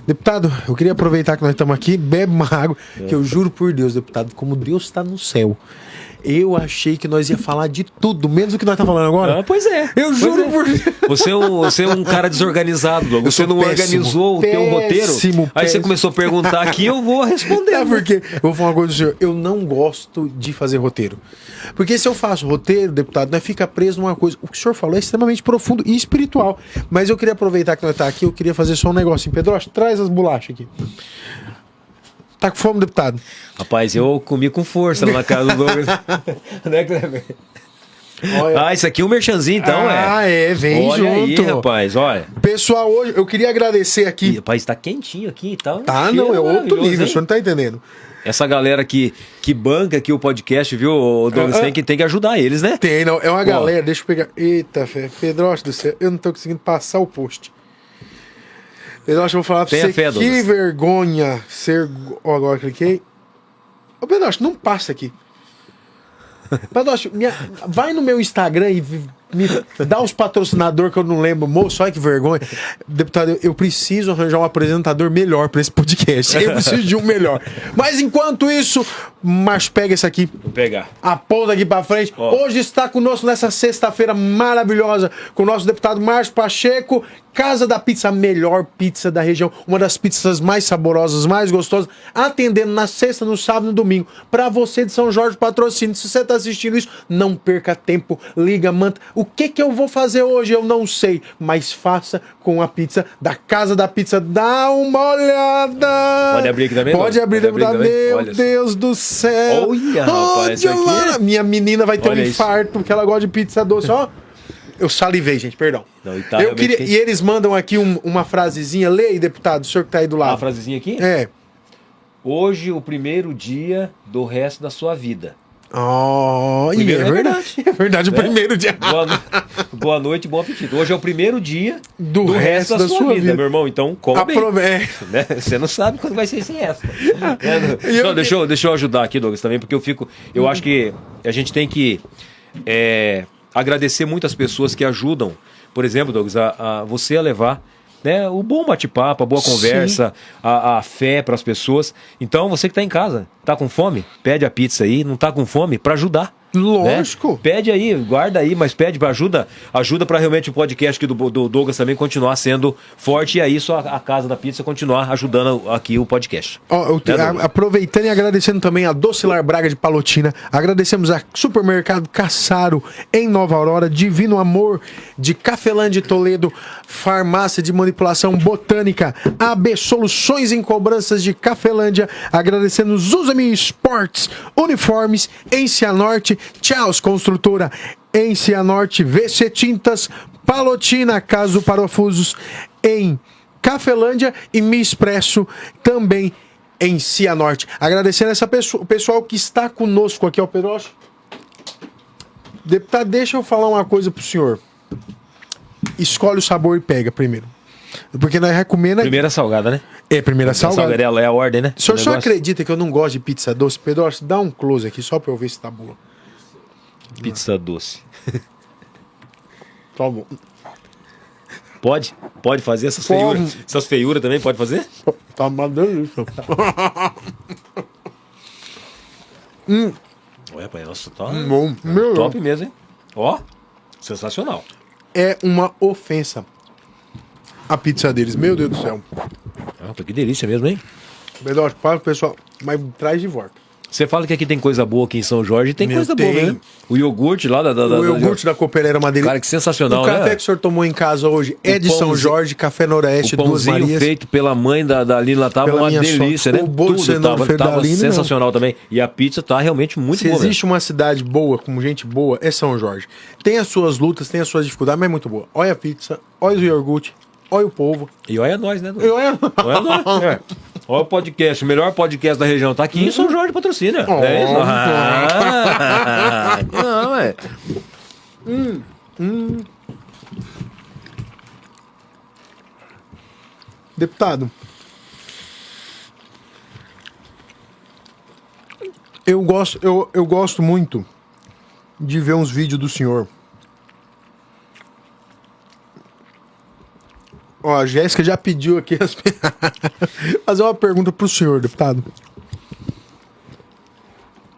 Deputado, eu queria aproveitar que nós estamos aqui, bebe uma água, que eu juro por Deus, deputado, como Deus está no céu. Eu achei que nós ia falar de tudo, menos do que nós estamos falando agora. Pois é. Eu juro por Deus. Você é um cara desorganizado, Douglas. Você não organizou o teu roteiro. Aí você começou a perguntar aqui, eu vou responder. É porque, eu vou falar uma coisa do senhor, eu não gosto de fazer roteiro. Porque se eu faço roteiro, deputado, nós fica preso numa coisa. O que o senhor falou é extremamente profundo e espiritual. Mas eu queria aproveitar que nós estamos aqui, eu queria fazer só um negocinho. Pedro, traz as bolachas aqui. Tá com fome, deputado? Rapaz, eu comi com força lá na casa do Douglas. Né, Kleber? Ah, isso aqui é um merchanzinho, então, vem olha junto. Aí, rapaz, olha. Pessoal, hoje eu queria agradecer aqui. Rapaz, tá quentinho aqui e tal. Tá, não, é outro nível, o senhor não tá entendendo. Essa galera que banca aqui o podcast, viu, Douglas, tem que ajudar eles, né? Tem, não, é uma galera, deixa eu pegar. Eita, Pedro do céu, eu não tô conseguindo passar o post. Pedro, eu vou falar pra você, fé, que vergonha ser... Ó, agora cliquei. Ô, Pedro, não passa aqui. Pedro, vai no meu Instagram e me dá os patrocinadores que eu não lembro, moço, olha que vergonha. Deputado, eu preciso arranjar um apresentador melhor pra esse podcast. Eu preciso de um melhor. Mas enquanto isso, Márcio, pega esse aqui. Vou pegar. Aponta aqui pra frente. Hoje está conosco nessa sexta-feira maravilhosa com o nosso deputado Márcio Pacheco, Casa da Pizza, a melhor pizza da região, uma das pizzas mais saborosas, mais gostosas, atendendo na sexta, no sábado e no domingo. Pra você de São Jorge, patrocínio. Se você tá assistindo isso, não perca tempo, liga, manda. O que eu vou fazer hoje? Eu não sei, mas faça com a pizza da Casa da Pizza. Dá uma olhada. Pode abrir aqui também? Pode abrir, deputado. Meu Deus do céu. Olha, rapaz, isso aqui... Minha menina vai ter um infarto porque ela gosta de pizza doce, ó. Eu salivei, gente, perdão. Não, tá eu queria, e eles mandam aqui uma frasezinha. Lê aí, deputado, o senhor que tá aí do lado. Uma frasezinha aqui? É. Hoje, o primeiro dia do resto da sua vida. Oh, e é verdade. É verdade, o primeiro dia. Boa noite, bom apetite. Hoje é o primeiro dia do resto da sua vida, meu irmão. Então, coma bem. Né? Você não sabe quando vai ser esse resto. Não, deixa eu ajudar aqui, Douglas, também, porque eu acho que a gente tem que agradecer muitas pessoas que ajudam, por exemplo, Douglas, a você a levar, né, o bom bate-papo, a boa conversa, a fé para as pessoas. Então, você que está em casa, está com fome, pede a pizza aí, não está com fome, para ajudar. Lógico. Né? Pede aí, guarda aí, mas pede para ajuda para realmente o podcast aqui do Douglas também continuar sendo forte e aí só a Casa da Pizza continuar ajudando aqui o podcast. Aproveitando e agradecendo também a Docilar Braga de Palotina, agradecemos a Supermercado Cassaro em Nova Aurora, Divino Amor de Cafelândia de Toledo, Farmácia de Manipulação Botânica, AB Soluções em Cobranças de Cafelândia, agradecendo Zuzami Sports, Uniformes em Cianorte, Tchauz Construtora em Cianorte, VC Tintas, Palotina, Caso Parafusos em Cafelândia e Mi Expresso também em Cianorte. Agradecendo o pessoal que está conosco aqui, ó, Pedroche. Deputado, deixa eu falar uma coisa pro senhor. Escolhe o sabor e pega primeiro. Porque nós recomendamos... Primeira salgada, né? Primeira salgada. É a ordem, né? O senhor só acredita que eu não gosto de pizza doce? Pedroche, dá um close aqui só pra eu ver se tá boa. Pizza doce. Tá bom. Pode fazer essas feiuras? Essas feiuras também pode fazer? Tá uma delícia. Olha, pai, nossa, tá Bom, top mesmo, hein? Ó, sensacional. É uma ofensa a pizza deles, meu Deus do céu. Que delícia mesmo, hein? Pedroche, fala pro pessoal, mas traz de volta. Você fala que aqui tem coisa boa aqui em São Jorge, tem coisa boa, né? O iogurte lá o iogurte da Coopera era uma delícia. Cara, que sensacional, né? O café que o senhor tomou em casa hoje é de São Jorge, Café Noroeste, Duas Marias. O pãozinho feito pela mãe da Aline lá tava uma delícia, né? O bolo tava sensacional também. E a pizza tá realmente muito boa. Se existe uma cidade boa, com gente boa, é São Jorge. Tem as suas lutas, tem as suas dificuldades, mas é muito boa. Olha a pizza, olha o iogurte, olha o povo. E olha nós, né? Olha nós. É. Olha o podcast, o melhor podcast da região. Tá aqui em São Jorge, patrocina. É isso? Não, é. Deputado, eu gosto muito de ver uns vídeos do senhor. Ó, a Jéssica já pediu aqui fazer uma pergunta pro senhor, deputado.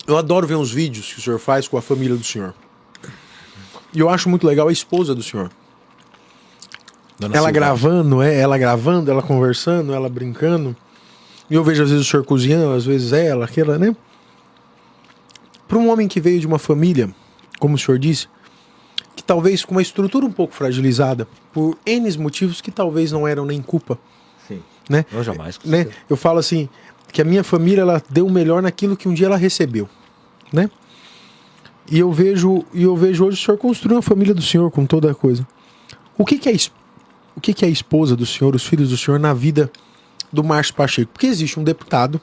Eu adoro ver uns vídeos que o senhor faz com a família do senhor. E eu acho muito legal a esposa do senhor. Ela gravando, ela conversando, ela brincando. E eu vejo às vezes o senhor cozinhando, às vezes ela, aquela, né? Para um homem que veio de uma família, como o senhor disse, que talvez com uma estrutura um pouco fragilizada, por N motivos que talvez não eram nem culpa. Sim. Né? Não, jamais. Né? Eu falo assim, que a minha família ela deu o melhor naquilo que um dia ela recebeu. Né? E eu vejo hoje o senhor construir uma família do senhor com toda a coisa. O que é a esposa do senhor, os filhos do senhor na vida do Márcio Pacheco? Porque existe um deputado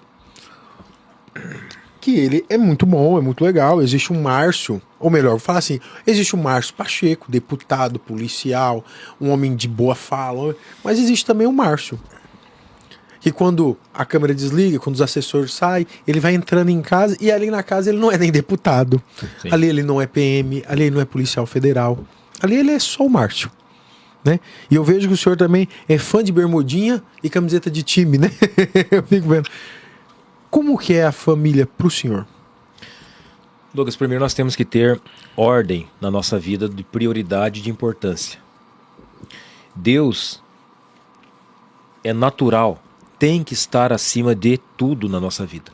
que ele é muito bom, é muito legal. Existe um Márcio, ou melhor, vou falar assim, existe um Márcio Pacheco, deputado, policial, um homem de boa fala, mas existe também o Márcio, que quando a câmera desliga, quando os assessores saem, ele vai entrando em casa e ali na casa ele não é nem deputado. Sim. Ali ele não é PM, ali ele não é policial federal, ali ele é só o Márcio. Né? E eu vejo que o senhor também é fã de bermudinha e camiseta de time, né? Eu fico vendo. Como que é a família pro senhor? Douglas, primeiro nós temos que ter ordem na nossa vida de prioridade e de importância. Deus é natural, tem que estar acima de tudo na nossa vida.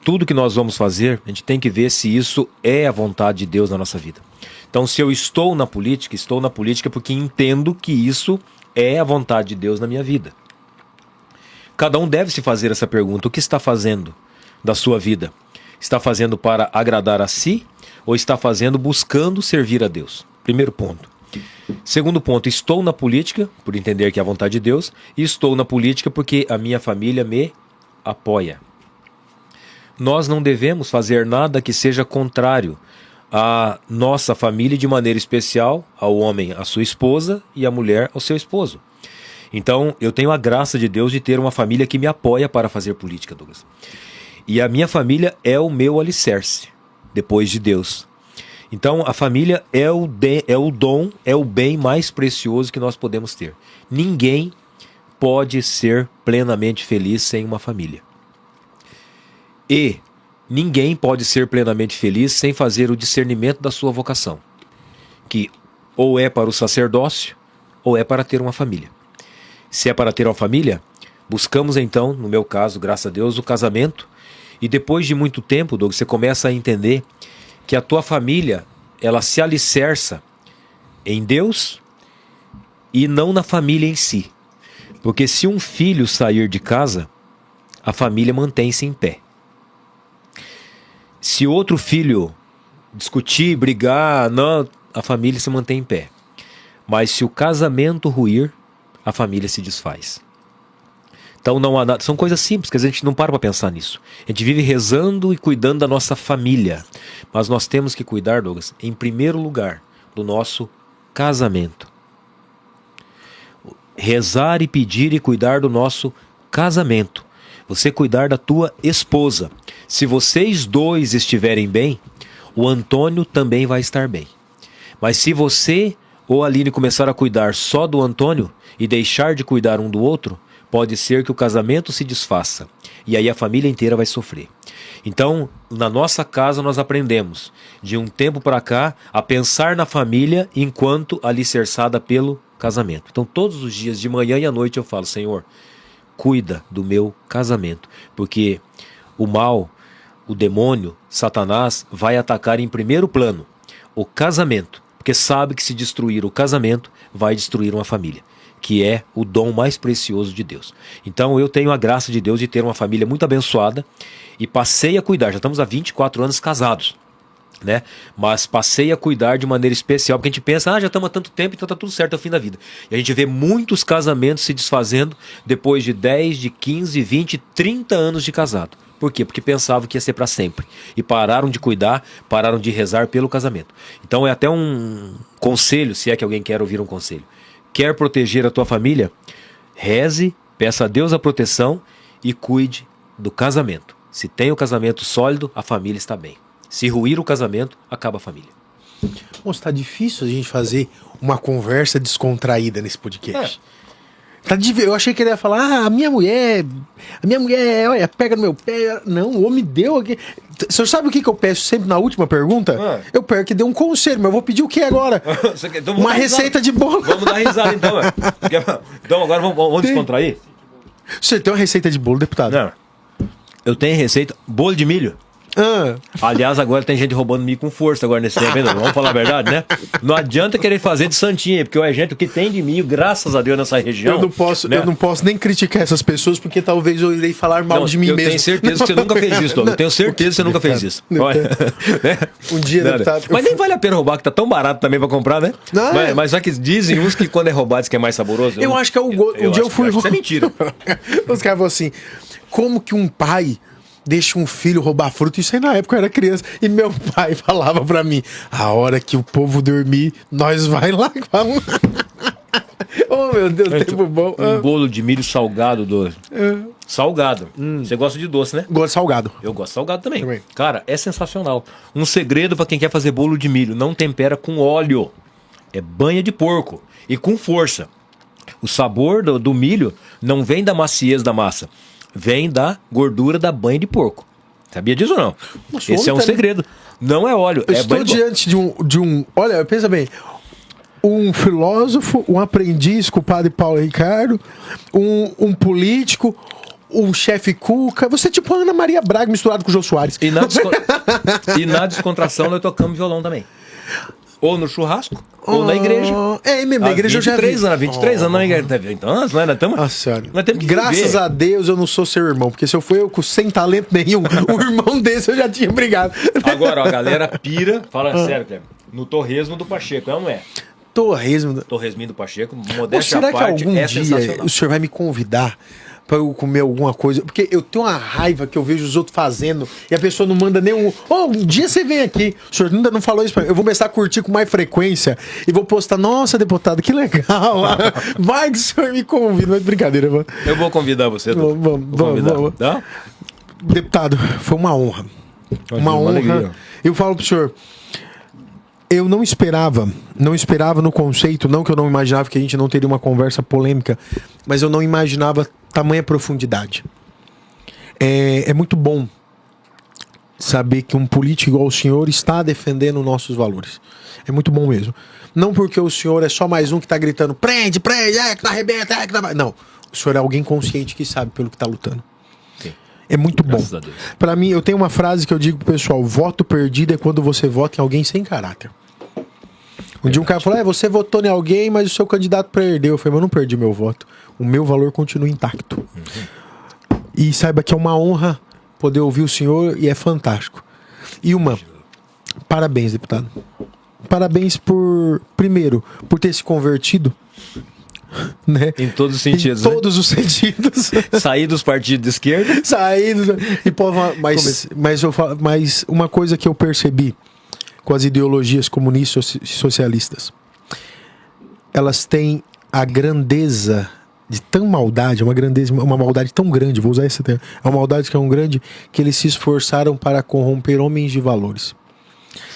Tudo que nós vamos fazer, a gente tem que ver se isso é a vontade de Deus na nossa vida. Então, se eu estou na política porque entendo que isso é a vontade de Deus na minha vida. Cada um deve se fazer essa pergunta: o que está fazendo da sua vida? Está fazendo para agradar a si ou está fazendo buscando servir a Deus? Primeiro ponto. Segundo ponto, estou na política por entender que é a vontade de Deus e estou na política porque a minha família me apoia. Nós não devemos fazer nada que seja contrário à nossa família, de maneira especial ao homem, à sua esposa, e à mulher, ao seu esposo. Então, eu tenho a graça de Deus de ter uma família que me apoia para fazer política, Douglas. E a minha família é o meu alicerce, depois de Deus. Então, a família é o dom, é o bem mais precioso que nós podemos ter. Ninguém pode ser plenamente feliz sem uma família. E ninguém pode ser plenamente feliz sem fazer o discernimento da sua vocação, que ou é para o sacerdócio ou é para ter uma família. Se é para ter uma família, buscamos então, no meu caso, graças a Deus, o casamento, e depois de muito tempo, Douglas, você começa a entender que a tua família, ela se alicerça em Deus e não na família em si. Porque se um filho sair de casa, a família mantém-se em pé. Se outro filho discutir, brigar, não, a família se mantém em pé. Mas se o casamento ruir, a família se desfaz. Então não há nada, são coisas simples que a gente não para pensar nisso. A gente vive rezando e cuidando da nossa família. Mas nós temos que cuidar, Douglas, em primeiro lugar, do nosso casamento. Rezar e pedir e cuidar do nosso casamento. Você cuidar da tua esposa. Se vocês dois estiverem bem, o Antônio também vai estar bem. Mas se você ou a Aline começar a cuidar só do Antônio e deixar de cuidar um do outro, pode ser que o casamento se desfaça. E aí a família inteira vai sofrer. Então, na nossa casa nós aprendemos, de um tempo para cá, a pensar na família enquanto alicerçada pelo casamento. Então, todos os dias, de manhã e à noite, eu falo: Senhor, cuida do meu casamento. Porque o mal, o demônio, Satanás, vai atacar em primeiro plano o casamento. Porque sabe que se destruir o casamento, vai destruir uma família, que é o dom mais precioso de Deus. Então eu tenho a graça de Deus de ter uma família muito abençoada e passei a cuidar. Já estamos há 24 anos casados, né? Mas passei a cuidar de maneira especial, porque a gente pensa, já estamos há tanto tempo, então está tudo certo, é o fim da vida. E a gente vê muitos casamentos se desfazendo depois de 10, de 15, 20, 30 anos de casado. Por quê? Porque pensavam que ia ser para sempre. E pararam de cuidar, pararam de rezar pelo casamento. Então é até um conselho, se é que alguém quer ouvir um conselho. Quer proteger a tua família? Reze, peça a Deus a proteção e cuide do casamento. Se tem o casamento sólido, a família está bem. Se ruir o casamento, acaba a família. Moço, tá difícil a gente fazer uma conversa descontraída nesse podcast. Eu achei que ele ia falar, a minha mulher, olha, pega no meu pé. Não, o homem deu aqui. O senhor sabe o que eu peço sempre na última pergunta? Eu peço que dê um conselho, mas eu vou pedir o que agora? Então, uma receita de bolo. Vamos dar risada então. Então agora vamos descontrair? Você tem uma receita de bolo, deputado? Não. Eu tenho receita, bolo de milho. Aliás, agora tem gente roubando milho com força agora nesse tempo, ainda. Vamos falar a verdade, né? Não adianta querer fazer de santinha, porque o que tem de milho, graças a Deus, nessa região... Eu não posso nem criticar essas pessoas, porque talvez eu irei falar mal de mim mesmo. Eu tenho certeza que você nunca fez isso, Tom. Eu tenho certeza que você nunca fez isso. Um dia, deputado... Mas nem vale a pena roubar, que tá tão barato também pra comprar, né? Mas só que dizem uns que quando é roubado, isso que é mais saboroso. Eu acho que é o gosto. Um dia eu fui... Isso é mentira. Os caras falam assim, como que um pai... deixa um filho roubar fruta? Isso aí na época eu era criança. E meu pai falava pra mim, a hora que o povo dormir, nós vai lá. Oh, meu Deus, tempo bom. Um bolo de milho salgado, doce. Salgado. Você gosta de doce, né? Gosto de salgado. Eu gosto de salgado também. Cara, é sensacional. Um segredo pra quem quer fazer bolo de milho: não tempera com óleo. É banha de porco. E com força. O sabor do milho não vem da maciez da massa, vem da gordura da banha de porco. Sabia disso ou não? Nossa, esse é um segredo. Não é óleo. Eu estou diante de um... Olha, pensa bem. Um filósofo, um aprendiz com o padre Paulo Ricardo, um político, um chefe cuca. Você é tipo Ana Maria Braga misturado com o Jô Soares. E na descontração nós tocamos violão também. Ou no churrasco, ou na igreja. Na igreja eu já vi. 23 anos na igreja. Então, nós estamos... Nossa, graças a Deus eu não sou seu irmão, porque se eu for sem talento nenhum, um irmão desse eu já tinha brigado. Agora, ó, a galera pira, fala sério, Cleber, no torresmo do Pacheco, não é? Torresminho do Pacheco, modéstia à parte, algum dia o senhor vai me convidar pra eu comer alguma coisa? Porque eu tenho uma raiva que eu vejo os outros fazendo e a pessoa não manda nenhum. Um dia você vem aqui, o senhor ainda não falou isso pra mim. Eu vou começar a curtir com mais frequência e vou postar, nossa, deputado, que legal. Vai que o senhor me convida, mas brincadeira, mano. Eu vou convidar você, vamos. Tá? Deputado, foi uma honra. Uma honra. Alegria. Eu falo pro senhor, eu não esperava no conceito, não que eu não imaginava que a gente não teria uma conversa polêmica, mas eu não imaginava tamanha profundidade. É muito bom saber que um político igual o senhor está defendendo nossos valores. É muito bom mesmo. Não porque o senhor é só mais um que está gritando prende, prende, que tá arrebenta, que tá... Não, o senhor é alguém consciente que sabe pelo que está lutando. Sim. É muito bom. Para mim, eu tenho uma frase que eu digo pro pessoal: voto perdido é quando você vota em alguém sem caráter. Um dia um cara falou, você votou em alguém, mas o seu candidato perdeu. Eu falei, mas eu não perdi meu voto. O meu valor continua intacto. E saiba que é uma honra poder ouvir o senhor e é fantástico. E parabéns, deputado. Parabéns primeiro, por ter se convertido. Né? Em todos os sentidos. Em todos os sentidos. Sair dos partidos de esquerda. Mas uma coisa que eu percebi com as ideologias comunistas e socialistas, elas têm a grandeza de tão maldade, uma maldade tão grande, vou usar esse termo, é uma maldade que é tão grande que eles se esforçaram para corromper homens de valores.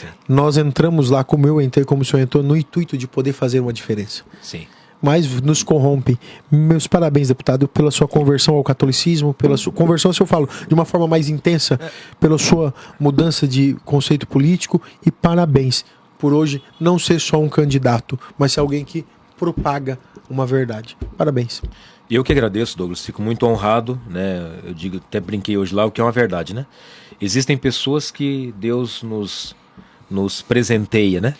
Sim. Nós entramos lá, como eu entrei, como o senhor entrou, no intuito de poder fazer uma diferença. Sim. Mas nos corrompe. Meus parabéns, deputado, pela sua conversão ao catolicismo, pela sua conversão, se eu falo de uma forma mais intensa, pela sua mudança de conceito político, e parabéns por hoje não ser só um candidato, mas ser alguém que propaga uma verdade. Parabéns. Eu que agradeço, Douglas, fico muito honrado, né? Eu digo, até brinquei hoje lá, o que é uma verdade, né? Existem pessoas que Deus nos presenteia, né?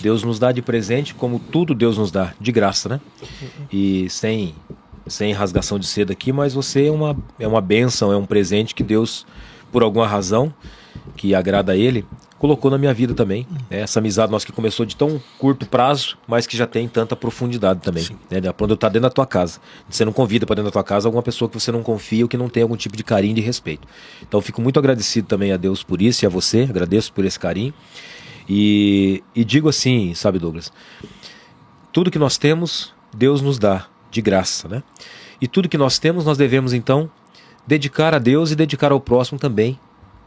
Deus nos dá de presente, como tudo Deus nos dá, de graça, né? E sem rasgação de seda aqui, mas você é uma bênção, é um presente que Deus, por alguma razão, que agrada a Ele, colocou na minha vida também. Essa amizade nossa que começou de tão curto prazo, mas que já tem tanta profundidade também. Né? Quando eu estou dentro da tua casa. Você não convida para dentro da tua casa alguma pessoa que você não confia ou que não tem algum tipo de carinho e de respeito. Então eu fico muito agradecido também a Deus por isso e a você. Agradeço por esse carinho. E digo assim, sabe, Douglas, tudo que nós temos, Deus nos dá de graça, né? E tudo que nós temos, nós devemos então dedicar a Deus e dedicar ao próximo também,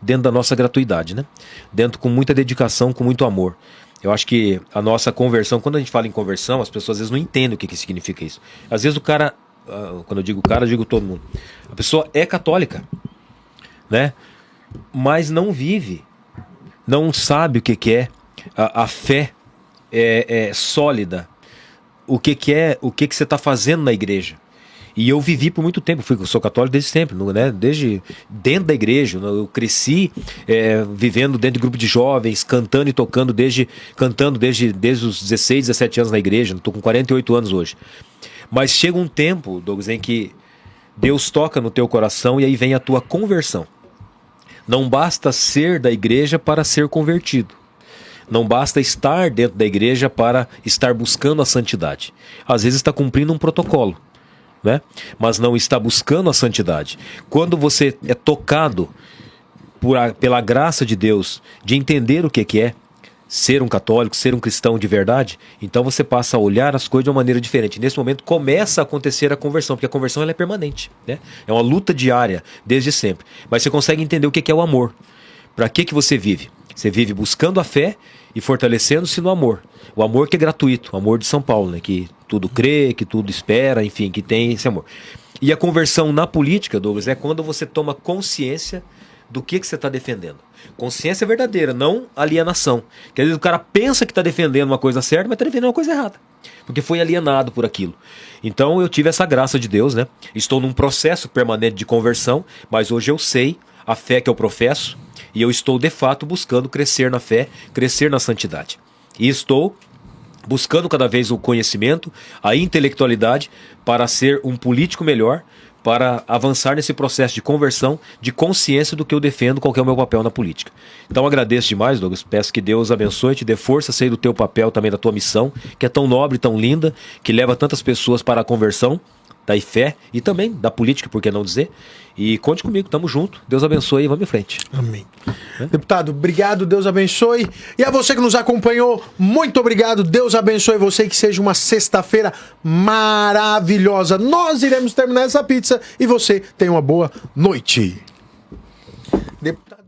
dentro da nossa gratuidade, né? Dentro com muita dedicação, com muito amor. Eu acho que a nossa conversão, quando a gente fala em conversão, as pessoas às vezes não entendem o que significa isso. Às vezes o cara, quando eu digo cara, eu digo todo mundo. A pessoa é católica, né? Mas não vive, não sabe o que é a fé é sólida, o que você está fazendo na igreja. E eu vivi por muito tempo, sou católico desde sempre, né? Desde dentro da igreja, eu cresci vivendo dentro de grupo de jovens, cantando e tocando desde os 16, 17 anos na igreja, estou com 48 anos hoje. Mas chega um tempo, Douglas, em que Deus toca no teu coração e aí vem a tua conversão. Não basta ser da igreja para ser convertido. Não basta estar dentro da igreja para estar buscando a santidade. Às vezes está cumprindo um protocolo, né? Mas não está buscando a santidade. Quando você é tocado pela graça de Deus, de entender o que é ser um católico, ser um cristão de verdade, então você passa a olhar as coisas de uma maneira diferente. Nesse momento começa a acontecer a conversão, porque a conversão ela é permanente, né? É uma luta diária, desde sempre. Mas você consegue entender o que é o amor. Para que você vive? Você vive buscando a fé e fortalecendo-se no amor. O amor que é gratuito, o amor de São Paulo, né? Que tudo crê, que tudo espera, enfim, que tem esse amor. E a conversão na política, Douglas, é quando você toma consciência do que você está defendendo. Consciência verdadeira, não alienação. Porque às vezes o cara pensa que está defendendo uma coisa certa, mas está defendendo uma coisa errada. Porque foi alienado por aquilo. Então eu tive essa graça de Deus, né? Estou num processo permanente de conversão, mas hoje eu sei a fé que eu professo e eu estou de fato buscando crescer na fé, crescer na santidade. E estou buscando cada vez o conhecimento, a intelectualidade para ser um político melhor, para avançar nesse processo de conversão, de consciência do que eu defendo, qual que é o meu papel na política. Então agradeço demais, Douglas, peço que Deus abençoe, te dê força, sei do teu papel também, da tua missão, que é tão nobre, tão linda, que leva tantas pessoas para a conversão, da fé e também da política, por que não dizer? E conte comigo, tamo junto, Deus abençoe e vamos em frente. Amém. Deputado, obrigado, Deus abençoe. E a você que nos acompanhou, muito obrigado, Deus abençoe você, que seja uma sexta-feira maravilhosa. Nós iremos terminar essa pizza e você tenha uma boa noite. Deputado.